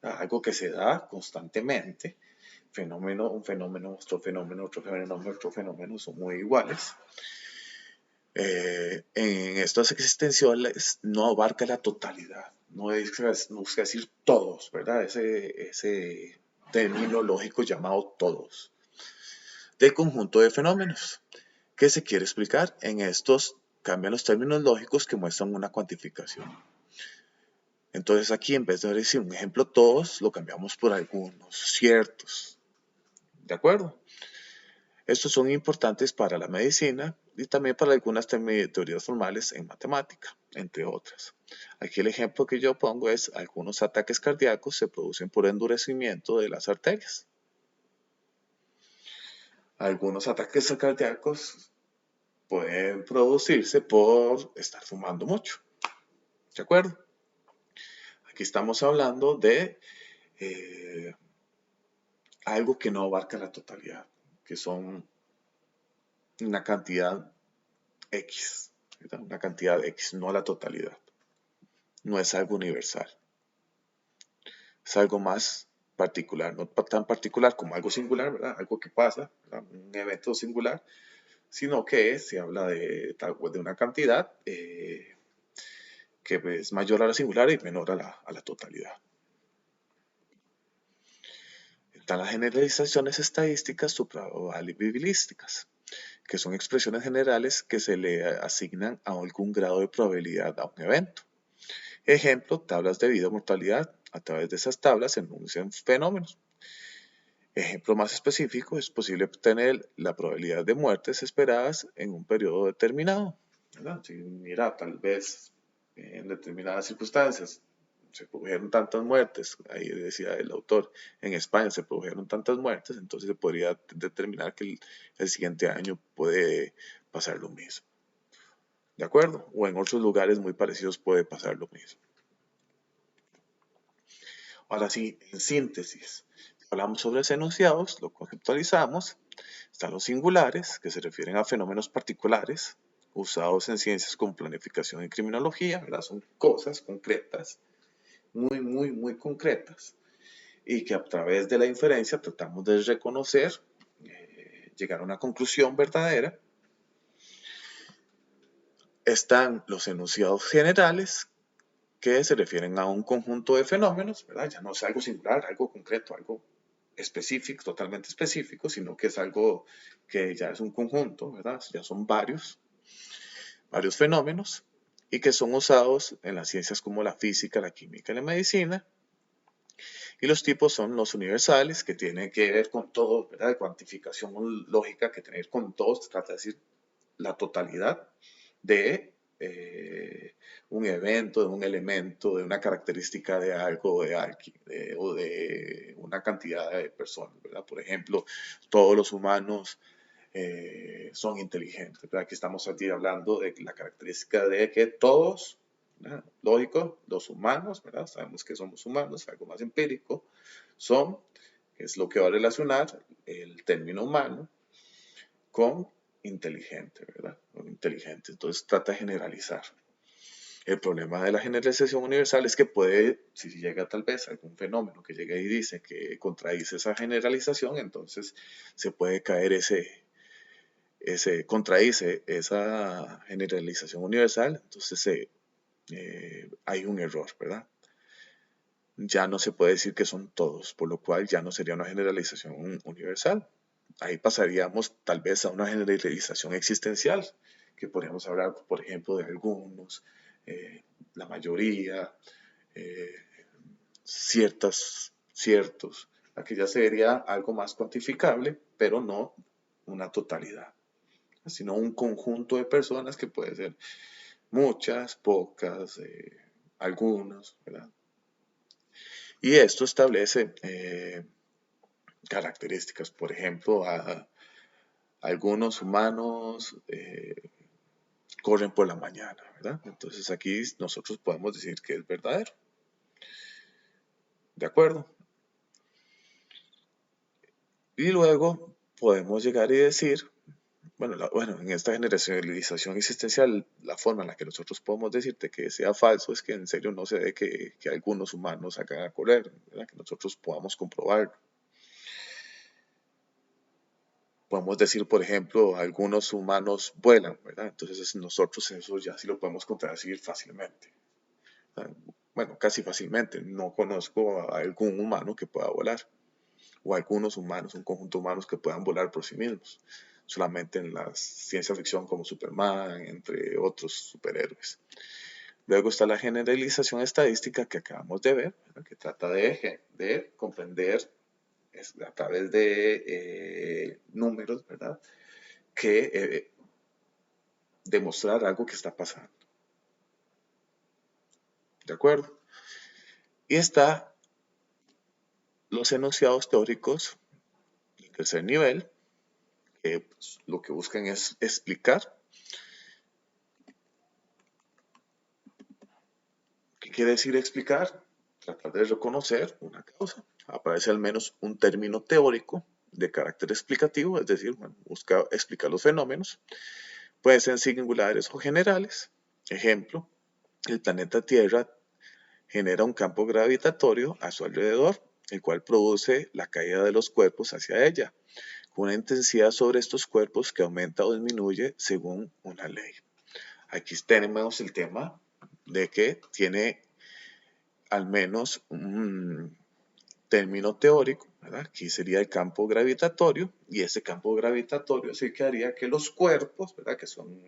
S1: algo que se da constantemente, un fenómeno, otro fenómeno, otro fenómeno, otro fenómeno, son muy iguales. En estas existenciales no abarca la totalidad, no es decir todos, ¿verdad? Ese término lógico llamado todos, del conjunto de fenómenos. ¿Qué se quiere explicar? En estos cambian los términos lógicos que muestran una cuantificación. Entonces aquí en vez de decir un ejemplo todos, lo cambiamos por algunos, ciertos. ¿De acuerdo? Estos son importantes para la medicina y también para algunas teorías formales en matemática, entre otras. Aquí el ejemplo que yo pongo es algunos ataques cardíacos se producen por endurecimiento de las arterias. Algunos ataques cardíacos pueden producirse por estar fumando mucho. ¿De acuerdo? Aquí estamos hablando de algo que no abarca la totalidad, que son una cantidad X, ¿verdad? Una cantidad X, no la totalidad. No es algo universal. Es algo más particular, no tan particular como algo singular, ¿verdad? Algo que pasa, ¿verdad? Un evento singular, sino que se habla de una cantidad que es mayor a la singular y menor a la totalidad. Están las generalizaciones estadísticas supraprobabilísticas, que son expresiones generales que se le asignan a algún grado de probabilidad a un evento. Ejemplo, tablas de vida o mortalidad. A través de esas tablas se enuncian fenómenos. Ejemplo más específico, es posible obtener la probabilidad de muertes esperadas en un periodo determinado, ¿verdad? Si mira, tal vez en determinadas circunstancias se produjeron tantas muertes, ahí decía el autor, en España se produjeron tantas muertes, entonces se podría determinar que el siguiente año puede pasar lo mismo. ¿De acuerdo? O en otros lugares muy parecidos puede pasar lo mismo. Ahora sí, en síntesis, hablamos sobre los enunciados, lo conceptualizamos. Están los singulares, que se refieren a fenómenos particulares usados en ciencias como planificación y criminología, ¿verdad? Son cosas concretas, muy concretas, y que a través de la inferencia tratamos de reconocer, llegar a una conclusión verdadera. Están los enunciados generales, que se refieren a un conjunto de fenómenos, ¿verdad? Ya no es algo singular, algo concreto, algo específico, totalmente específico, sino que es algo que ya es un conjunto, ¿verdad? Ya son varios fenómenos y que son usados en las ciencias como la física, la química y la medicina. Y los tipos son los universales, que tienen que ver con todo, ¿verdad? De cuantificación lógica, que tienen que ver con todo, se trata de decir la totalidad de un evento, de un elemento, de una característica de algo o de una cantidad de personas, ¿verdad? Por ejemplo, todos los humanos son inteligentes, ¿verdad? Aquí estamos aquí hablando de la característica de que todos, ¿verdad? Lógico, los humanos, ¿verdad? Sabemos que somos humanos, algo más empírico, son, que es lo que va a relacionar el término humano con inteligente, ¿verdad? Con inteligente. Entonces trata de generalizar. El problema de la generalización universal es que puede, si llega tal vez algún fenómeno que llega y dice que contradice esa generalización, entonces se puede caer contradice esa generalización universal, entonces hay un error, ¿verdad? Ya no se puede decir que son todos, por lo cual ya no sería una generalización universal. Ahí pasaríamos tal vez a una generalización existencial, que podríamos hablar, por ejemplo, de algunos, la mayoría, eh, ciertos. Aquí ya sería algo más cuantificable, pero no una totalidad, sino un conjunto de personas que puede ser muchas, pocas, algunas, ¿verdad? Y esto establece características, por ejemplo, algunos humanos corren por la mañana, ¿verdad? Entonces aquí nosotros podemos decir que es verdadero. ¿De acuerdo? Y luego podemos llegar y decir, bueno, en esta generalización existencial, la forma en la que nosotros podemos decirte que sea falso es que en serio no se ve que algunos humanos salgan a correr, ¿verdad? Que nosotros podamos comprobarlo. Podemos decir, por ejemplo, algunos humanos vuelan, ¿verdad? Entonces nosotros eso ya sí lo podemos contradecir fácilmente. Bueno, casi fácilmente. No conozco a algún humano que pueda volar. O algunos humanos, un conjunto de humanos que puedan volar por sí mismos. Solamente en la ciencia ficción como Superman, entre otros superhéroes. Luego está la generalización estadística que acabamos de ver, ¿verdad? Que trata de comprender a través de números, ¿verdad? Que demostrar algo que está pasando. ¿De acuerdo? Y está los enunciados teóricos de tercer nivel, que pues, lo que buscan es explicar. ¿Qué quiere decir explicar? Tratar de reconocer una causa. Aparece al menos un término teórico de carácter explicativo, es decir, bueno, busca explicar los fenómenos. Pueden ser singulares o generales. Ejemplo, el planeta Tierra genera un campo gravitatorio a su alrededor, el cual produce la caída de los cuerpos hacia ella, con una intensidad sobre estos cuerpos que aumenta o disminuye según una ley. Aquí tenemos el tema de que tiene al menos término teórico, ¿verdad? Aquí sería el campo gravitatorio, y ese campo gravitatorio es el que haría que los cuerpos, ¿verdad? Que son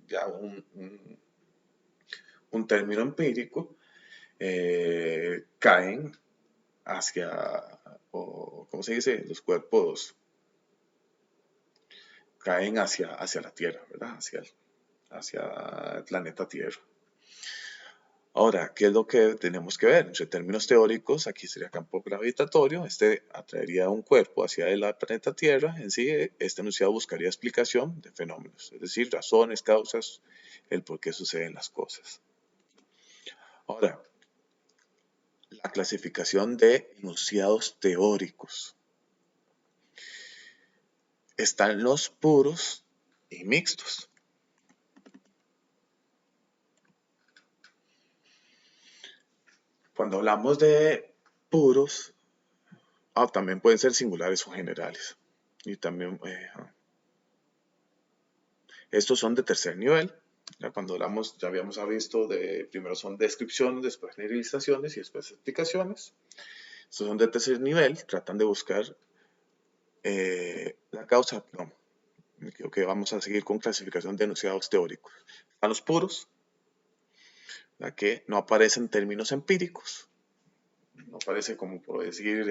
S1: ya un término empírico, caen hacia, o ¿cómo se dice? Los cuerpos caen hacia la Tierra, ¿verdad? Hacia el planeta Tierra. Ahora, ¿qué es lo que tenemos que ver? Entre términos teóricos, aquí sería campo gravitatorio, este atraería un cuerpo hacia el planeta Tierra, en sí, este enunciado buscaría explicación de fenómenos, es decir, razones, causas, el por qué suceden las cosas. Ahora, la clasificación de enunciados teóricos. Están los puros y mixtos. Cuando hablamos de puros, también pueden ser singulares o generales. Y también estos son de tercer nivel. Ya cuando hablamos, ya habíamos visto, primero son descripciones, después generalizaciones y después explicaciones. Estos son de tercer nivel, tratan de buscar la causa. No, creo que vamos a seguir con clasificación de enunciados teóricos. Están los puros, que no aparecen términos empíricos, no aparece como por decir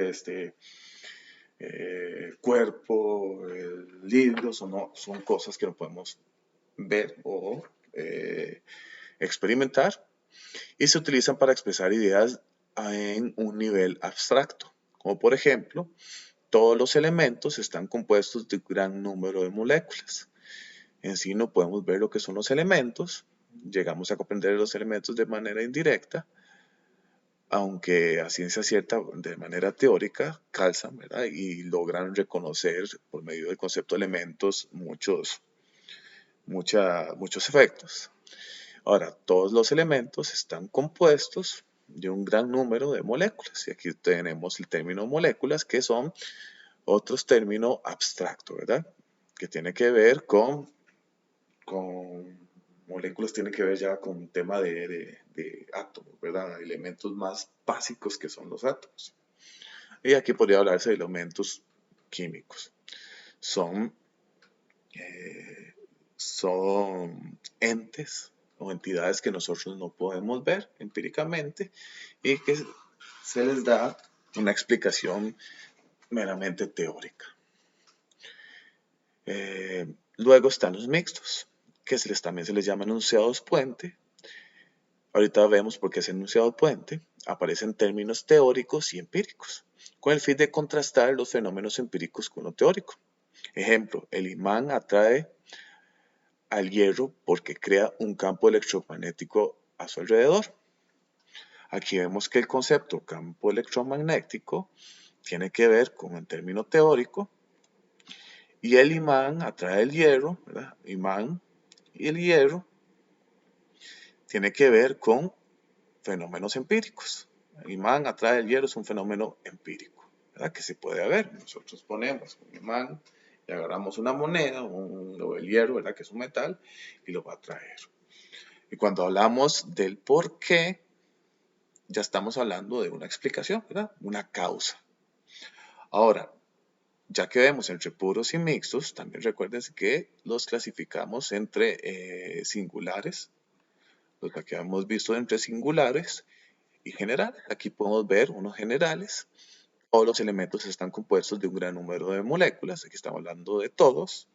S1: cuerpo, libros, o no, son cosas que no podemos ver o experimentar, y se utilizan para expresar ideas en un nivel abstracto, como por ejemplo, todos los elementos están compuestos de un gran número de moléculas. En sí no podemos ver lo que son los elementos, llegamos a comprender los elementos de manera indirecta, aunque a ciencia cierta, de manera teórica, calzan, ¿verdad? Y logran reconocer por medio del concepto de elementos muchos efectos. Ahora, todos los elementos están compuestos de un gran número de moléculas, y aquí tenemos el término moléculas, que son otros términos abstractos, ¿verdad? Que tiene que ver con moléculas, tiene que ver ya con un tema de átomos, ¿verdad? Elementos más básicos que son los átomos. Y aquí podría hablarse de elementos químicos. Son entes o entidades que nosotros no podemos ver empíricamente y que se les da una explicación meramente teórica. Luego están los mixtos, que también se les llama enunciados puente. Ahorita vemos por qué es enunciado puente. Aparecen términos teóricos y empíricos, con el fin de contrastar los fenómenos empíricos con lo teórico. Ejemplo, el imán atrae al hierro porque crea un campo electromagnético a su alrededor. Aquí vemos que el concepto campo electromagnético tiene que ver con el término teórico, y el imán atrae el hierro, ¿verdad? Imán y el hierro tiene que ver con fenómenos empíricos. El imán atrae el hierro, es un fenómeno empírico, ¿verdad? Que se puede ver. Nosotros ponemos un imán y agarramos una moneda o el hierro, ¿verdad? Que es un metal, y lo va a atraer. Y cuando hablamos del por qué, ya estamos hablando de una explicación, ¿verdad? Una causa. Ahora, ya que vemos entre puros y mixtos, también recuerden que los clasificamos entre singulares, lo que hemos visto entre singulares y generales. Aquí podemos ver unos generales. Todos los elementos están compuestos de un gran número de moléculas. Aquí estamos hablando de todos.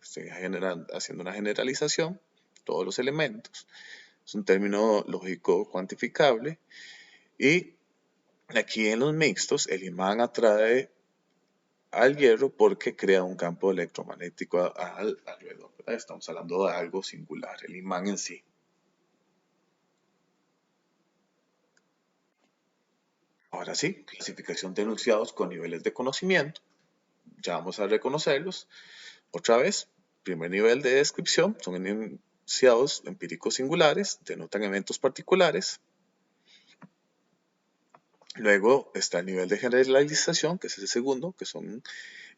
S1: Estoy haciendo una generalización. Todos los elementos. Es un término lógico cuantificable. Y aquí en los mixtos, el imán atrae al hierro porque crea un campo electromagnético alrededor, ¿verdad? Estamos hablando de algo singular, el imán en sí. Ahora sí, clasificación de enunciados con niveles de conocimiento. Ya vamos a reconocerlos. Otra vez, primer nivel de descripción, son enunciados empíricos singulares, denotan eventos particulares. Luego está el nivel de generalización, que es el segundo, que son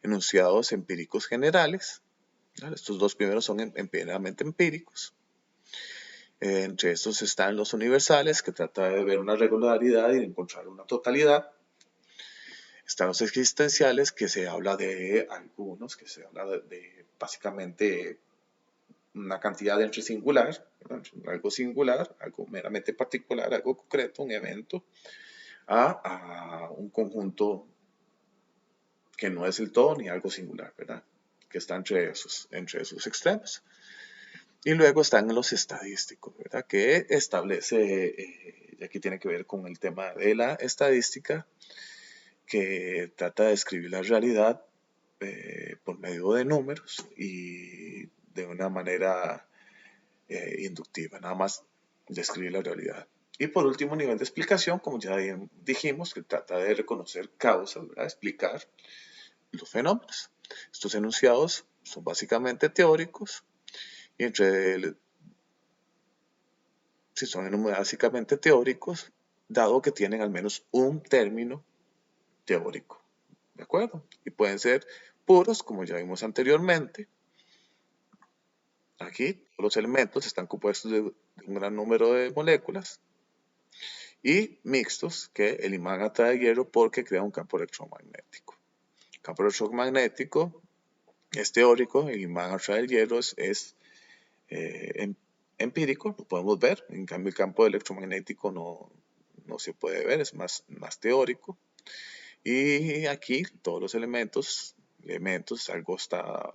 S1: enunciados empíricos generales. Estos dos primeros son meramente empíricos. Entre estos están los universales, que trata de ver una regularidad y de encontrar una totalidad. Están los existenciales, que se habla de algunos, que se habla de básicamente una cantidad de entre singular, singular, algo meramente particular, algo concreto, un evento, a un conjunto que no es el todo ni algo singular, ¿verdad? Que está entre esos extremos. Y luego están los estadísticos, ¿verdad? Que establece, y aquí tiene que ver con el tema de la estadística, que trata de describir la realidad por medio de números y de una manera inductiva, nada más describir la realidad. Y por último, nivel de explicación, como ya dijimos, que trata de reconocer causas, ¿verdad? Explicar los fenómenos. Estos enunciados son básicamente teóricos y si son básicamente teóricos, dado que tienen al menos un término teórico, ¿de acuerdo? Y pueden ser puros, como ya vimos anteriormente. Aquí los elementos están compuestos de un gran número de moléculas, y mixtos, que el imán atrae hierro porque crea un campo electromagnético. El campo electromagnético es teórico, el imán atrae el hierro es empírico, lo podemos ver, en cambio el campo electromagnético no se puede ver, es más teórico. Y aquí todos los elementos, algo está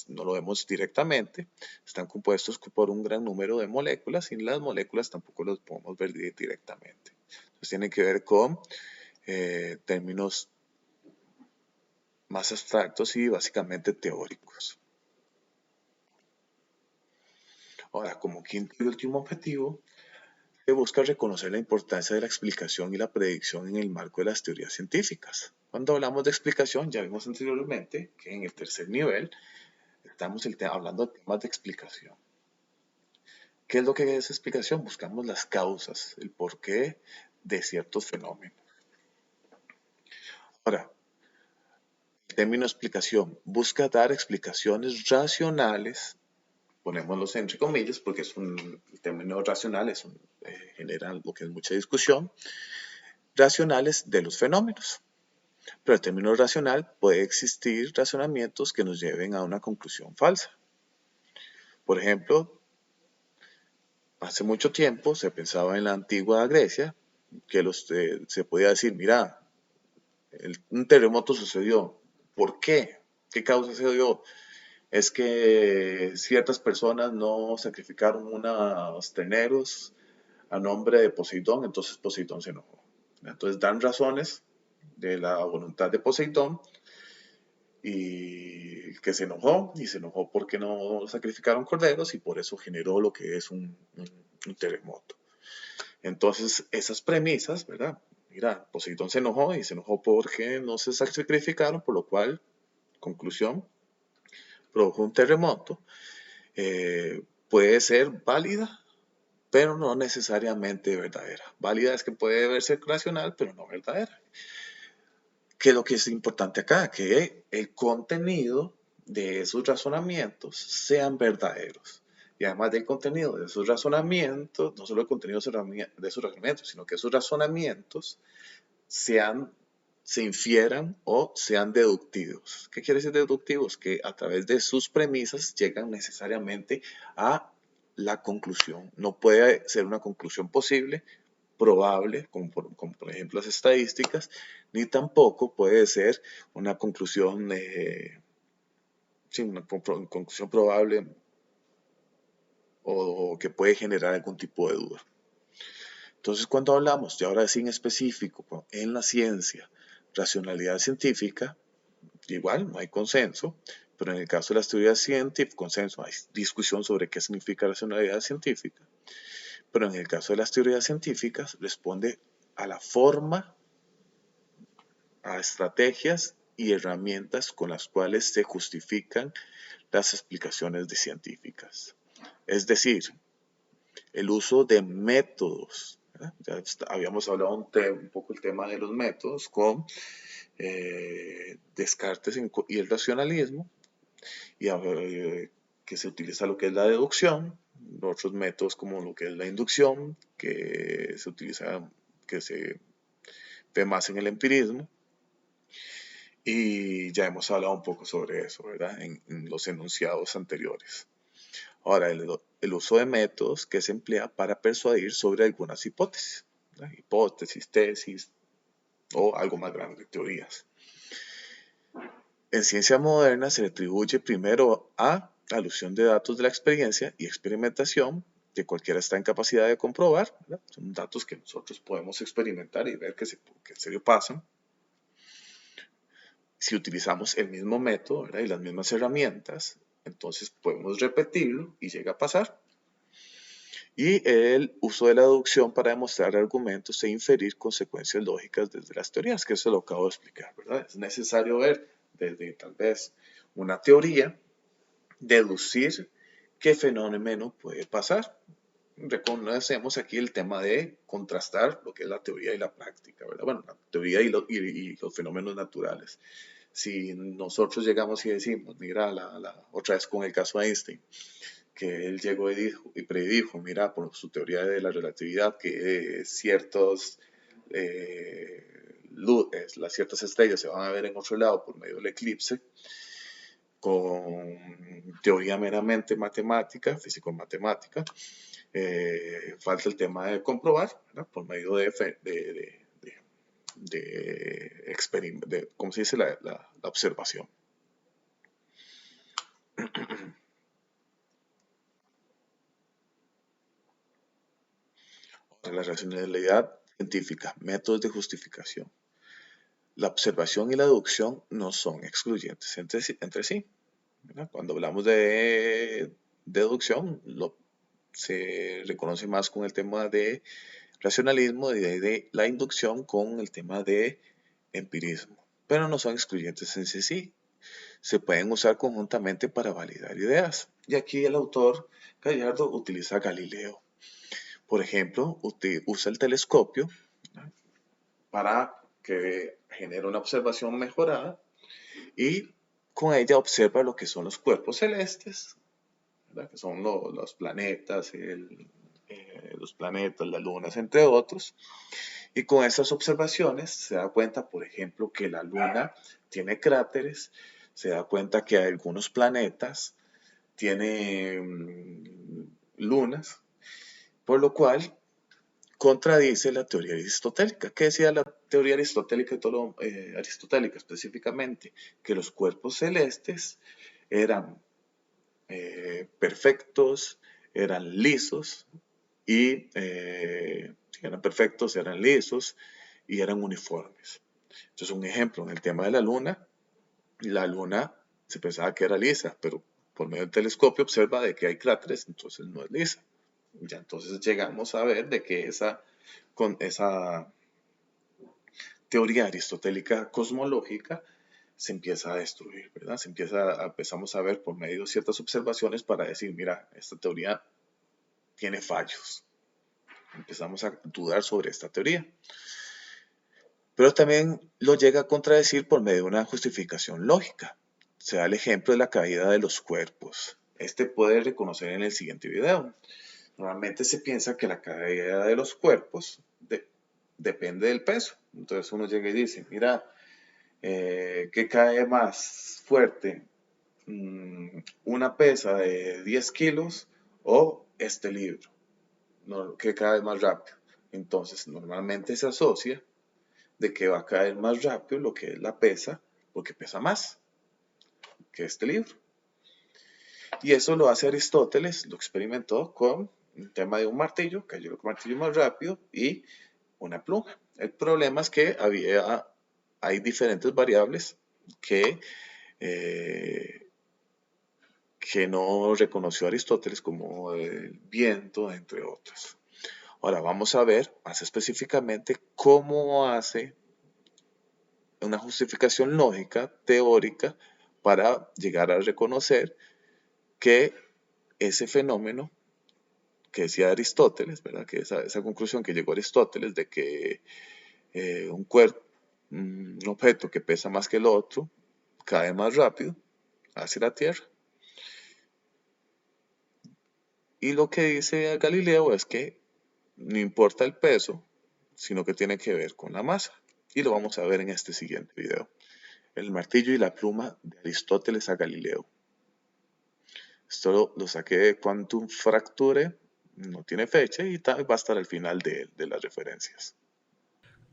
S1: no lo vemos directamente, están compuestos por un gran número de moléculas, y las moléculas tampoco los podemos ver directamente. Entonces tiene que ver con términos más abstractos y básicamente teóricos. Ahora, como quinto y último objetivo, se busca reconocer la importancia de la explicación y la predicción en el marco de las teorías científicas. Cuando hablamos de explicación, ya vimos anteriormente que en el tercer nivel estamos hablando de temas de explicación. ¿Qué es lo que es explicación? Buscamos las causas, el porqué de ciertos fenómenos. Ahora, el término explicación busca dar explicaciones racionales, ponémoslos entre comillas, porque el término racional genera lo que es mucha discusión, racionales de los fenómenos. Pero el término racional puede existir razonamientos que nos lleven a una conclusión falsa. Por ejemplo, hace mucho tiempo se pensaba en la antigua Grecia que se podía decir, mira, un terremoto sucedió. ¿Por qué? ¿Qué causa se dio? Es que ciertas personas no sacrificaron unos terneros a nombre de Poseidón, entonces Poseidón se enojó. Entonces dan razones de la voluntad de Poseidón, y que se enojó porque no sacrificaron corderos, y por eso generó lo que es un terremoto. Entonces, esas premisas, ¿verdad? Mira, Poseidón se enojó porque no se sacrificaron, por lo cual, conclusión, produjo un terremoto. Puede ser válida, pero no necesariamente verdadera. Válida es que puede verse racional, pero no verdadera. ¿Qué es lo que es importante acá? Que el contenido de esos razonamientos sean verdaderos. Y además del contenido de esos razonamientos, no solo el contenido de esos razonamientos, sino que esos razonamientos se infieran o sean deductivos. ¿Qué quiere decir deductivos? Que a través de sus premisas llegan necesariamente a la conclusión. No puede ser una conclusión posible, probable, como por ejemplo las estadísticas, ni tampoco puede ser una conclusión, una conclusión probable o que puede generar algún tipo de duda. Entonces, cuando hablamos, y ahora sí en específico, en la ciencia, racionalidad científica, igual no hay consenso, pero en el caso de las teorías científicas, consenso, hay discusión sobre qué significa racionalidad científica, pero en el caso de las teorías científicas responde a la forma, a estrategias y herramientas con las cuales se justifican las explicaciones de científicas. Es decir, el uso de métodos. Ya habíamos hablado un poco el tema de los métodos con Descartes y el racionalismo, y que se utiliza lo que es la deducción, otros métodos como lo que es la inducción, que se ve más en el empirismo. Y ya hemos hablado un poco sobre eso, ¿verdad? En los enunciados anteriores. Ahora, el uso de métodos que se emplea para persuadir sobre algunas hipótesis, ¿verdad? Hipótesis, tesis o algo más grande, teorías. En ciencia moderna se le atribuye primero a alusión de datos de la experiencia y experimentación que cualquiera está en capacidad de comprobar, ¿verdad? Son datos que nosotros podemos experimentar y ver que en serio pasan. Si utilizamos el mismo método, ¿verdad? Y las mismas herramientas, entonces podemos repetirlo y llega a pasar. Y el uso de la deducción para demostrar argumentos e inferir consecuencias lógicas desde las teorías, que eso lo acabo de explicar, ¿verdad? Es necesario ver desde tal vez una teoría, deducir qué fenómeno puede pasar. Reconocemos aquí el tema de contrastar lo que es la teoría y la práctica, ¿verdad? Bueno, la teoría y los fenómenos naturales. Si nosotros llegamos y decimos, mira, otra vez con el caso de Einstein, que él llegó y predijo, mira, por su teoría de la relatividad, que ciertas estrellas se van a ver en otro lado por medio del eclipse, con teoría meramente matemática, físico-matemática. Falta el tema de comprobar, ¿verdad? Por medio de ¿cómo se dice? La observación. La racionalidad científica, métodos de justificación. La observación y la deducción no son excluyentes entre sí. ¿Verdad? Cuando hablamos de deducción, se reconoce más con el tema de racionalismo y de la inducción con el tema de empirismo, pero no son excluyentes en sí. Se pueden usar conjuntamente para validar ideas. Y aquí el autor Gallardo utiliza Galileo. Por ejemplo, usa el telescopio, ¿no? Para que genere una observación mejorada y con ella observa lo que son los cuerpos celestes, ¿verdad? Que son los planetas, las lunas, entre otros. Y con esas observaciones se da cuenta, por ejemplo, que la luna tiene cráteres, se da cuenta que algunos planetas tienen lunas, por lo cual contradice la teoría aristotélica. ¿Qué decía la teoría aristotélica, aristotélica específicamente? Que los cuerpos celestes eran perfectos, eran lisos y eran perfectos, eran lisos y eran uniformes. Entonces, un ejemplo, en el tema de la luna se pensaba que era lisa, pero por medio del telescopio observa de que hay cráteres, entonces no es lisa. Ya entonces llegamos a ver de que con esa teoría aristotélica cosmológica se empieza a destruir, ¿verdad? Empezamos a ver por medio de ciertas observaciones para decir, mira, esta teoría tiene fallos. Empezamos a dudar sobre esta teoría. Pero también lo llega a contradecir por medio de una justificación lógica. Se da el ejemplo de la caída de los cuerpos. Este puede reconocer en el siguiente video. Normalmente se piensa que la caída de los cuerpos depende del peso. Entonces uno llega y dice, mira, ¿qué cae más fuerte? ¿Una pesa de 10 kilos o este libro? ¿Qué cae más rápido? Entonces normalmente se asocia de que va a caer más rápido lo que es la pesa, porque pesa más que este libro. Y eso lo hace Aristóteles, lo experimentó con un tema de un martillo, cayó el martillo más rápido y una pluma. El problema es que hay diferentes variables que no reconoció Aristóteles, como el viento, entre otros. Ahora vamos a ver más específicamente cómo hace una justificación lógica, teórica, para llegar a reconocer que ese fenómeno que decía Aristóteles, ¿verdad? Que esa conclusión que llegó Aristóteles de que un cuerpo, un objeto que pesa más que el otro, cae más rápido hacia la Tierra. Y lo que dice Galileo es que no importa el peso, sino que tiene que ver con la masa. Y lo vamos a ver en este siguiente video. El martillo y la pluma de Aristóteles a Galileo. Esto lo saqué de Quantum Fracture, no tiene fecha y va a estar al final de las referencias.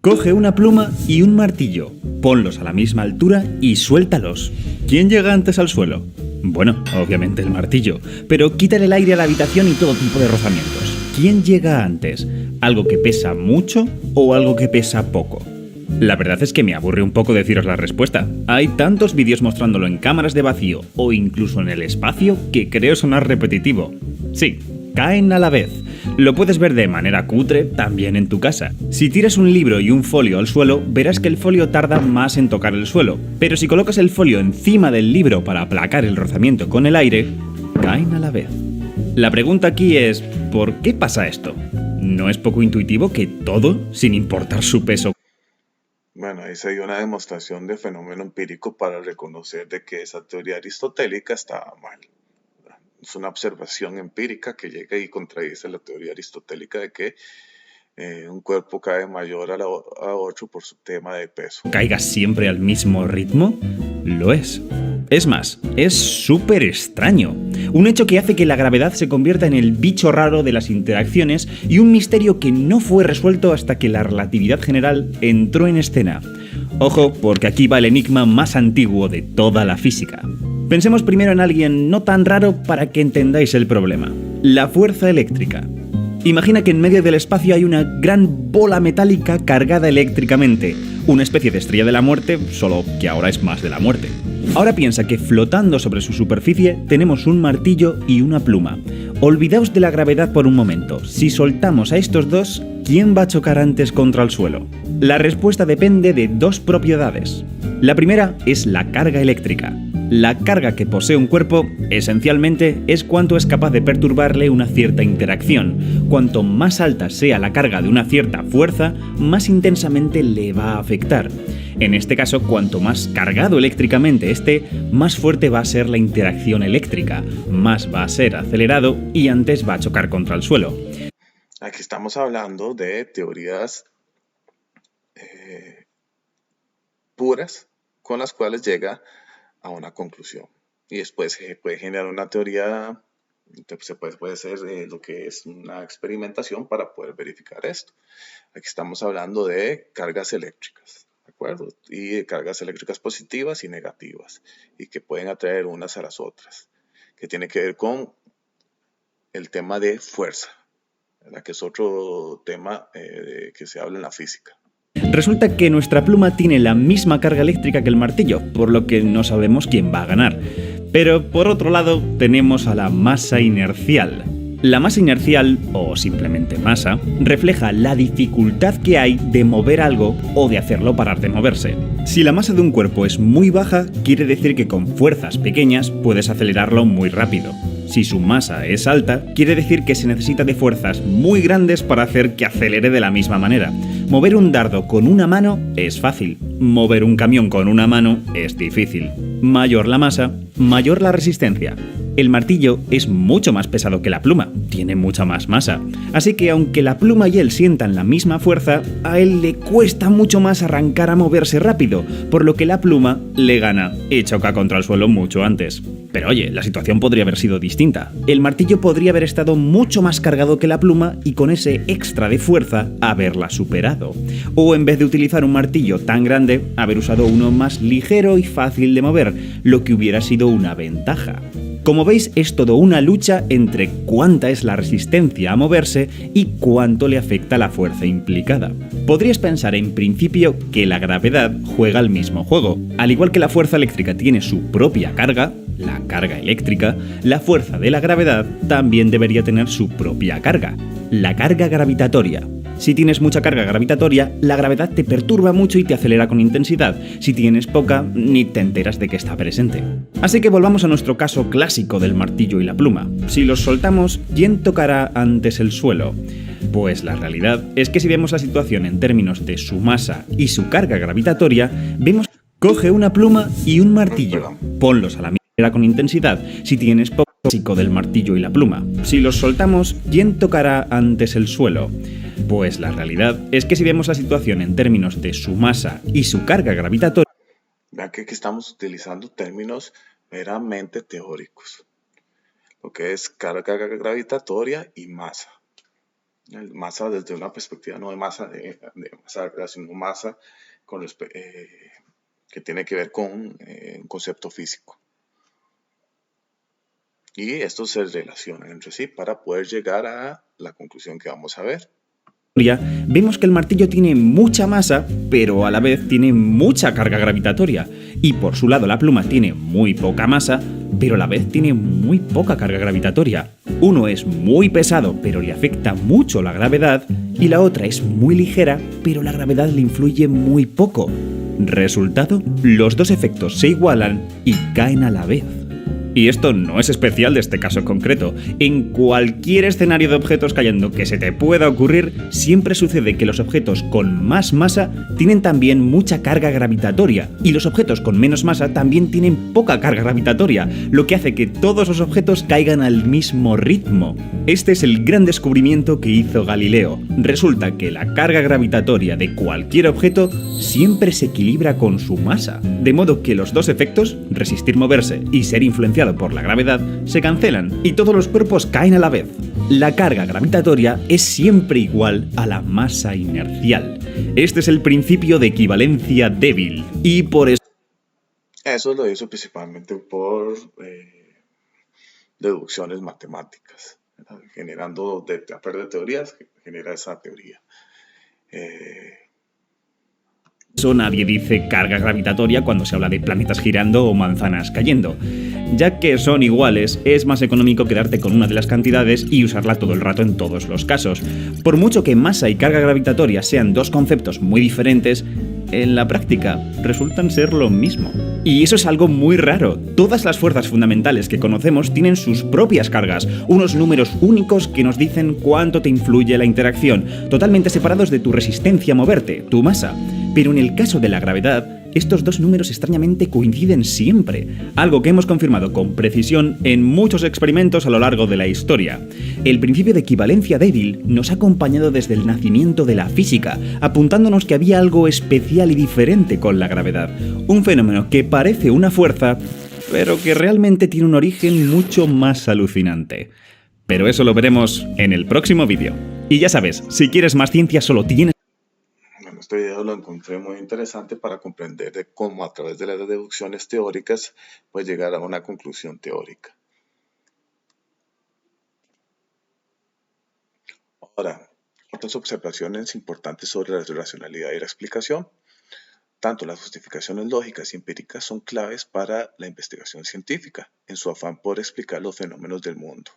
S3: Coge una pluma y un martillo, ponlos a la misma altura y suéltalos. ¿Quién llega antes al suelo? Bueno, obviamente el martillo, pero quítale el aire a la habitación y todo tipo de rozamientos. ¿Quién llega antes? ¿Algo que pesa mucho o algo que pesa poco? La verdad es que me aburre un poco deciros la respuesta. Hay tantos vídeos mostrándolo en cámaras de vacío o incluso en el espacio que creo sonar repetitivo. Sí, caen a la vez. Lo puedes ver de manera cutre también en tu casa. Si tiras un libro y un folio al suelo, verás que el folio tarda más en tocar el suelo, pero si colocas el folio encima del libro para aplacar el rozamiento con el aire, caen a la vez. La pregunta aquí es, ¿por qué pasa esto? ¿No es poco intuitivo que todo, sin importar su peso?
S1: Bueno, ahí se dio una demostración de fenómeno empírico para reconocer de que esa teoría aristotélica estaba mal. Es una observación empírica que llega y contradice la teoría aristotélica de que un cuerpo cae mayor a otro por su tema de peso.
S3: ¿Caiga siempre al mismo ritmo? Lo es. Es más, es súper extraño. Un hecho que hace que la gravedad se convierta en el bicho raro de las interacciones y un misterio que no fue resuelto hasta que la relatividad general entró en escena. Ojo, porque aquí va el enigma más antiguo de toda la física. Pensemos primero en alguien no tan raro para que entendáis el problema. La fuerza eléctrica. Imagina que en medio del espacio hay una gran bola metálica cargada eléctricamente, una especie de estrella de la muerte, solo que ahora es más de la muerte. Ahora piensa que flotando sobre su superficie tenemos un martillo y una pluma. Olvidaos de la gravedad por un momento. Si soltamos a estos dos, ¿quién va a chocar antes contra el suelo? La respuesta depende de dos propiedades. La primera es la carga eléctrica. La carga que posee un cuerpo, esencialmente, es cuánto es capaz de perturbarle una cierta interacción. Cuanto más alta sea la carga de una cierta fuerza, más intensamente le va a afectar. En este caso, cuanto más cargado eléctricamente esté, más fuerte va a ser la interacción eléctrica, más va a ser acelerado y antes va a chocar contra el suelo.
S1: Aquí estamos hablando de teorías puras con las cuales llega a una conclusión. Y después se puede generar una teoría, se puede hacer lo que es una experimentación para poder verificar esto. Aquí estamos hablando de cargas eléctricas, ¿de acuerdo? Y de cargas eléctricas positivas y negativas, y que pueden atraer unas a las otras, que tiene que ver con el tema de fuerza, ¿verdad? Que es otro tema que se habla en la física.
S3: Resulta que nuestra pluma tiene la misma carga eléctrica que el martillo, por lo que no sabemos quién va a ganar. Pero por otro lado tenemos a la masa inercial. La masa inercial, o simplemente masa, refleja la dificultad que hay de mover algo o de hacerlo parar de moverse. Si la masa de un cuerpo es muy baja, quiere decir que con fuerzas pequeñas puedes acelerarlo muy rápido. Si su masa es alta, quiere decir que se necesita de fuerzas muy grandes para hacer que acelere de la misma manera. Mover un dardo con una mano es fácil, mover un camión con una mano es difícil. Mayor la masa, mayor la resistencia. El martillo es mucho más pesado que la pluma, tiene mucha más masa. Así que aunque la pluma y él sientan la misma fuerza, a él le cuesta mucho más arrancar a moverse rápido, por lo que la pluma le gana y choca contra el suelo mucho antes. Pero oye, la situación podría haber sido distinta. El martillo podría haber estado mucho más cargado que la pluma y con ese extra de fuerza haberla superado. O en vez de utilizar un martillo tan grande, haber usado uno más ligero y fácil de mover, lo que hubiera sido una ventaja. Como veis, es todo una lucha entre cuánta es la resistencia a moverse y cuánto le afecta la fuerza implicada. Podrías pensar en principio que la gravedad juega el mismo juego. Al igual que la fuerza eléctrica tiene su propia carga, la carga eléctrica, la fuerza de la gravedad también debería tener su propia carga, la carga gravitatoria. Si tienes mucha carga gravitatoria, la gravedad te perturba mucho y te acelera con intensidad. Si tienes poca, ni te enteras de que está presente. Así que volvamos a nuestro caso clásico del martillo y la pluma. Si los soltamos, ¿quién tocará antes el suelo? Pues la realidad es que si vemos la situación en términos de su masa y su carga gravitatoria, vemos que coge una pluma y un martillo. Ponlos a la misma con intensidad. Si tienes poco clásico del martillo y la pluma. Si los soltamos, ¿quién tocará antes el suelo? Pues la realidad es que si vemos la situación en términos de su masa y su carga gravitatoria...
S1: Vean que aquí estamos utilizando términos meramente teóricos, lo que es carga gravitatoria y masa. Masa desde una perspectiva no de masa, de masa, sino masa con que tiene que ver con un concepto físico. Y estos se relacionan entre sí para poder llegar a la conclusión que vamos a ver.
S3: Vemos que el martillo tiene mucha masa, pero a la vez tiene mucha carga gravitatoria. Y por su lado la pluma tiene muy poca masa, pero a la vez tiene muy poca carga gravitatoria. Uno es muy pesado, pero le afecta mucho la gravedad, y la otra es muy ligera, pero la gravedad le influye muy poco. Resultado, los dos efectos se igualan y caen a la vez. Y esto no es especial de este caso concreto. En cualquier escenario de objetos cayendo que se te pueda ocurrir, siempre sucede que los objetos con más masa tienen también mucha carga gravitatoria, y los objetos con menos masa también tienen poca carga gravitatoria, lo que hace que todos los objetos caigan al mismo ritmo. Este es el gran descubrimiento que hizo Galileo. Resulta que la carga gravitatoria de cualquier objeto siempre se equilibra con su masa, de modo que los dos efectos, resistir moverse y ser influenciado por la gravedad, se cancelan y todos los cuerpos caen a la vez. La carga gravitatoria es siempre igual a la masa inercial. Este es el principio de equivalencia débil y por eso...
S1: Eso lo hizo principalmente por deducciones matemáticas, ¿verdad? Generando de teorías, genera esa teoría.
S3: Eso nadie dice carga gravitatoria cuando se habla de planetas girando o manzanas cayendo. Ya que son iguales, es más económico quedarte con una de las cantidades y usarla todo el rato en todos los casos. Por mucho que masa y carga gravitatoria sean dos conceptos muy diferentes, en la práctica resultan ser lo mismo. Y eso es algo muy raro. Todas las fuerzas fundamentales que conocemos tienen sus propias cargas, unos números únicos que nos dicen cuánto te influye la interacción, totalmente separados de tu resistencia a moverte, tu masa. Pero en el caso de la gravedad, estos dos números extrañamente coinciden siempre, algo que hemos confirmado con precisión en muchos experimentos a lo largo de la historia. El principio de equivalencia débil nos ha acompañado desde el nacimiento de la física, apuntándonos que había algo especial y diferente con la gravedad, un fenómeno que parece una fuerza, pero que realmente tiene un origen mucho más alucinante. Pero eso lo veremos en el próximo vídeo. Y ya sabes, si quieres más ciencia solo tienes...
S1: Bueno, este video lo encontré muy interesante para comprender de cómo a través de las deducciones teóricas puedes llegar a una conclusión teórica. Ahora, otras observaciones importantes sobre la racionalidad y la explicación. Tanto las justificaciones lógicas y empíricas son claves para la investigación científica, en su afán por explicar los fenómenos del mundo.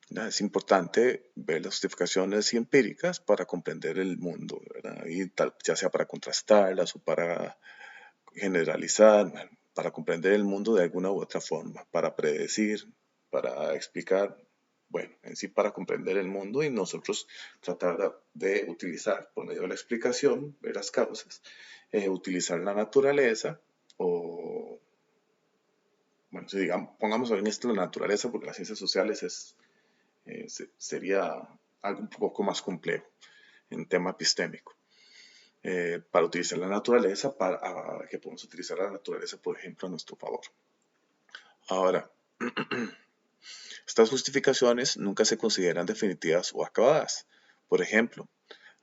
S1: Es importante ver las justificaciones empíricas para comprender el mundo, ¿verdad? Y ya sea para contrastarlas o para generalizar, para comprender el mundo de alguna u otra forma, para predecir, para explicar, bueno, en sí para comprender el mundo y nosotros tratar de utilizar por medio de la explicación, ver las causas, utilizar la naturaleza o, bueno, si digamos, pongamos en esto la naturaleza porque las ciencias sociales sería algo un poco más complejo en tema epistémico. Para utilizar la naturaleza, que podemos utilizar la naturaleza, por ejemplo, a nuestro favor. Ahora, estas justificaciones nunca se consideran definitivas o acabadas. Por ejemplo,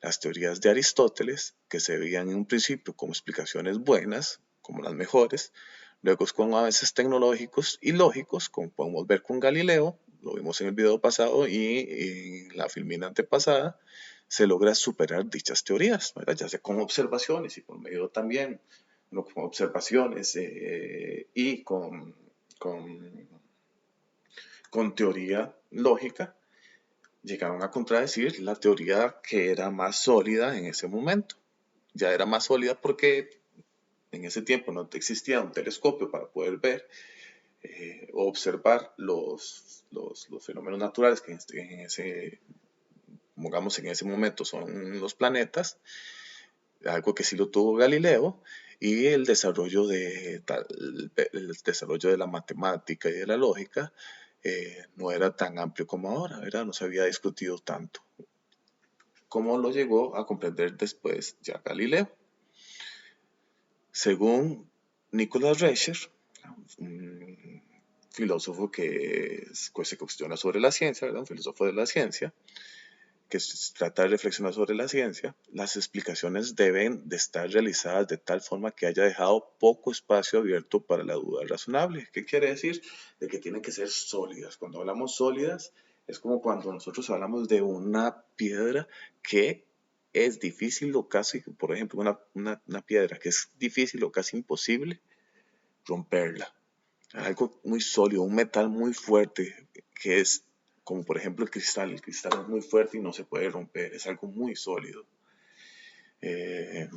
S1: las teorías de Aristóteles, que se veían en un principio como explicaciones buenas, como las mejores, luego con avances tecnológicos y lógicos, como podemos ver con Galileo, lo vimos en el video pasado y en la filmina antepasada, se logra superar dichas teorías, ¿verdad? Ya sea con observaciones y por medio también, no, con observaciones y con teoría lógica, llegaron a contradecir la teoría que era más sólida en ese momento. Ya era más sólida porque en ese tiempo no existía un telescopio para poder ver o observar los fenómenos naturales que en ese momento son los planetas, algo que sí lo tuvo Galileo, y el desarrollo de la matemática y de la lógica no era tan amplio como ahora, ¿verdad? No se había discutido tanto. ¿Cómo lo llegó a comprender después ya Galileo? Según Nicholas Reicher, un filósofo pues, se cuestiona sobre la ciencia, ¿verdad? Un filósofo de la ciencia, que trata de reflexionar sobre la ciencia, las explicaciones deben de estar realizadas de tal forma que haya dejado poco espacio abierto para la duda razonable. ¿Qué quiere decir? De que tienen que ser sólidas. Cuando hablamos sólidas, es como cuando nosotros hablamos de una piedra que es difícil o casi, por ejemplo, una piedra que es difícil o casi imposible romperla. Algo muy sólido, un metal muy fuerte, que es como por ejemplo el cristal es muy fuerte y no se puede romper, es algo muy sólido. Eh,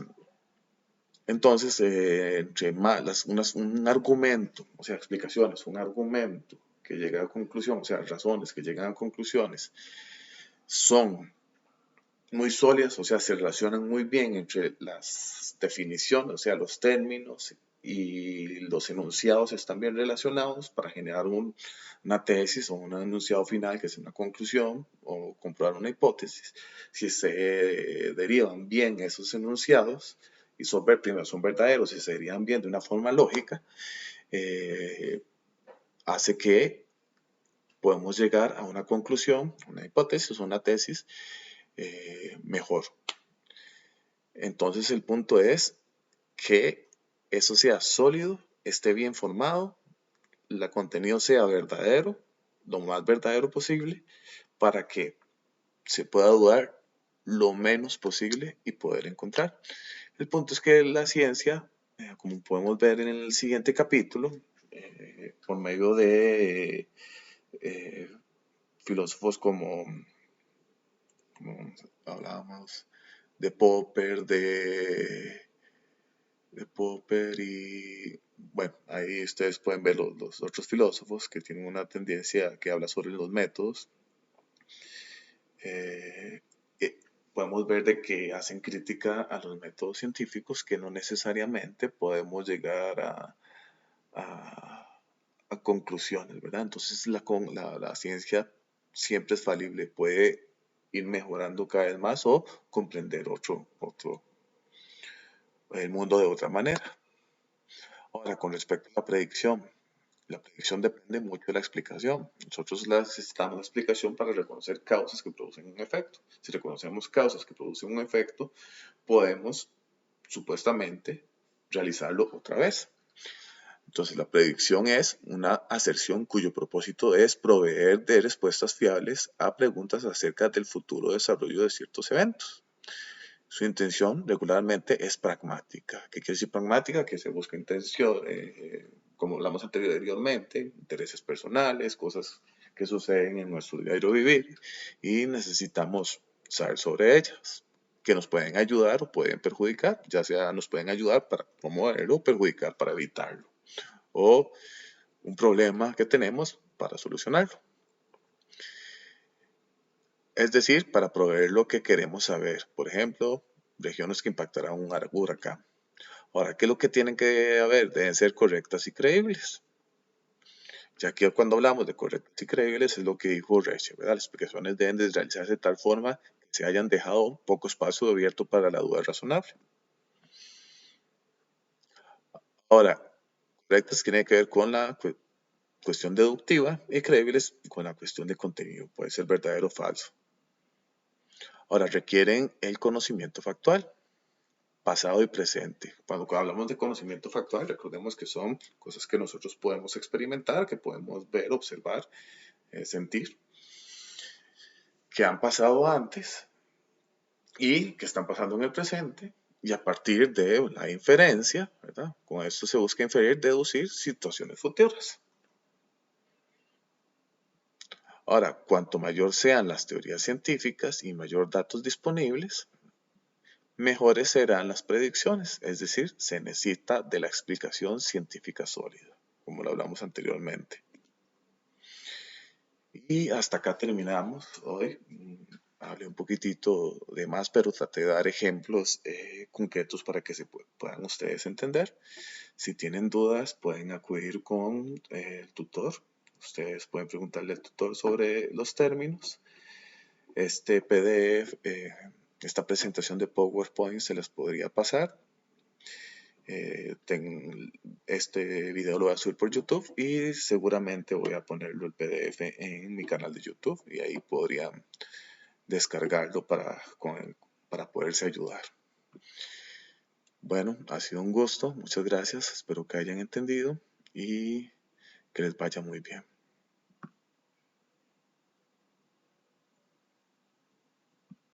S1: entonces, entre más, un argumento, o sea, explicaciones, un argumento que llega a conclusión, o sea, razones que llegan a conclusiones, son muy sólidas, o sea, se relacionan muy bien entre las definiciones, o sea, los términos y los enunciados están bien relacionados para generar una tesis o un enunciado final que es una conclusión o comprobar una hipótesis. Si se derivan bien esos enunciados y son verdaderos y se derivan bien de una forma lógica, hace que podemos llegar a una conclusión, una hipótesis o una tesis mejor. Entonces el punto es que eso sea sólido, esté bien formado, el contenido sea verdadero, lo más verdadero posible, para que se pueda dudar lo menos posible y poder encontrar. El punto es que la ciencia, como podemos ver en el siguiente capítulo, por medio de filósofos como hablábamos, de Popper y bueno, ahí ustedes pueden ver los otros filósofos que tienen una tendencia que habla sobre los métodos. Podemos ver de que hacen crítica a los métodos científicos que no necesariamente podemos llegar a conclusiones, ¿verdad? Entonces la ciencia siempre es falible, puede ir mejorando cada vez más o comprender el mundo de otra manera. Ahora, con respecto a la predicción depende mucho de la explicación. Nosotros necesitamos la explicación para reconocer causas que producen un efecto. Si reconocemos causas que producen un efecto, podemos supuestamente realizarlo otra vez. Entonces, la predicción es una aserción cuyo propósito es proveer de respuestas fiables a preguntas acerca del futuro desarrollo de ciertos eventos. Su intención regularmente es pragmática. ¿Qué quiere decir pragmática? Que se busca intención, como hablamos anteriormente, intereses personales, cosas que suceden en nuestro diario vivir y necesitamos saber sobre ellas, que nos pueden ayudar o pueden perjudicar, ya sea nos pueden ayudar para promoverlo o perjudicar para evitarlo, o un problema que tenemos para solucionarlo. Es decir, para proveer lo que queremos saber. Por ejemplo, regiones que impactarán un huracán. Ahora, ¿qué es lo que tienen que haber? Deben ser correctas y creíbles. Ya que cuando hablamos de correctas y creíbles es lo que dijo Reicher, ¿verdad? Las explicaciones deben de realizarse de tal forma que se hayan dejado poco espacio abierto para la duda razonable. Ahora, correctas tiene que ver con la cuestión deductiva y creíbles con la cuestión de contenido. Puede ser verdadero o falso. Ahora, requieren el conocimiento factual, pasado y presente. Cuando hablamos de conocimiento factual, recordemos que son cosas que nosotros podemos experimentar, que podemos ver, observar, sentir, que han pasado antes y que están pasando en el presente. Y a partir de la inferencia, ¿verdad? Con esto se busca inferir, deducir situaciones futuras. Ahora, cuanto mayor sean las teorías científicas y mayor datos disponibles, mejores serán las predicciones, es decir, se necesita de la explicación científica sólida, como lo hablamos anteriormente. Y hasta acá terminamos hoy. Hablé un poquitito de más, pero traté de dar ejemplos concretos para que se puedan ustedes entender. Si tienen dudas, pueden acudir con el tutor. Ustedes pueden preguntarle al tutor sobre los términos. Este PDF, esta presentación de PowerPoint se les podría pasar. Este video lo voy a subir por YouTube y seguramente voy a ponerlo el PDF en mi canal de YouTube y ahí podrían descargarlo para poderse ayudar. Bueno, ha sido un gusto, muchas gracias, espero que hayan entendido y que les vaya muy bien.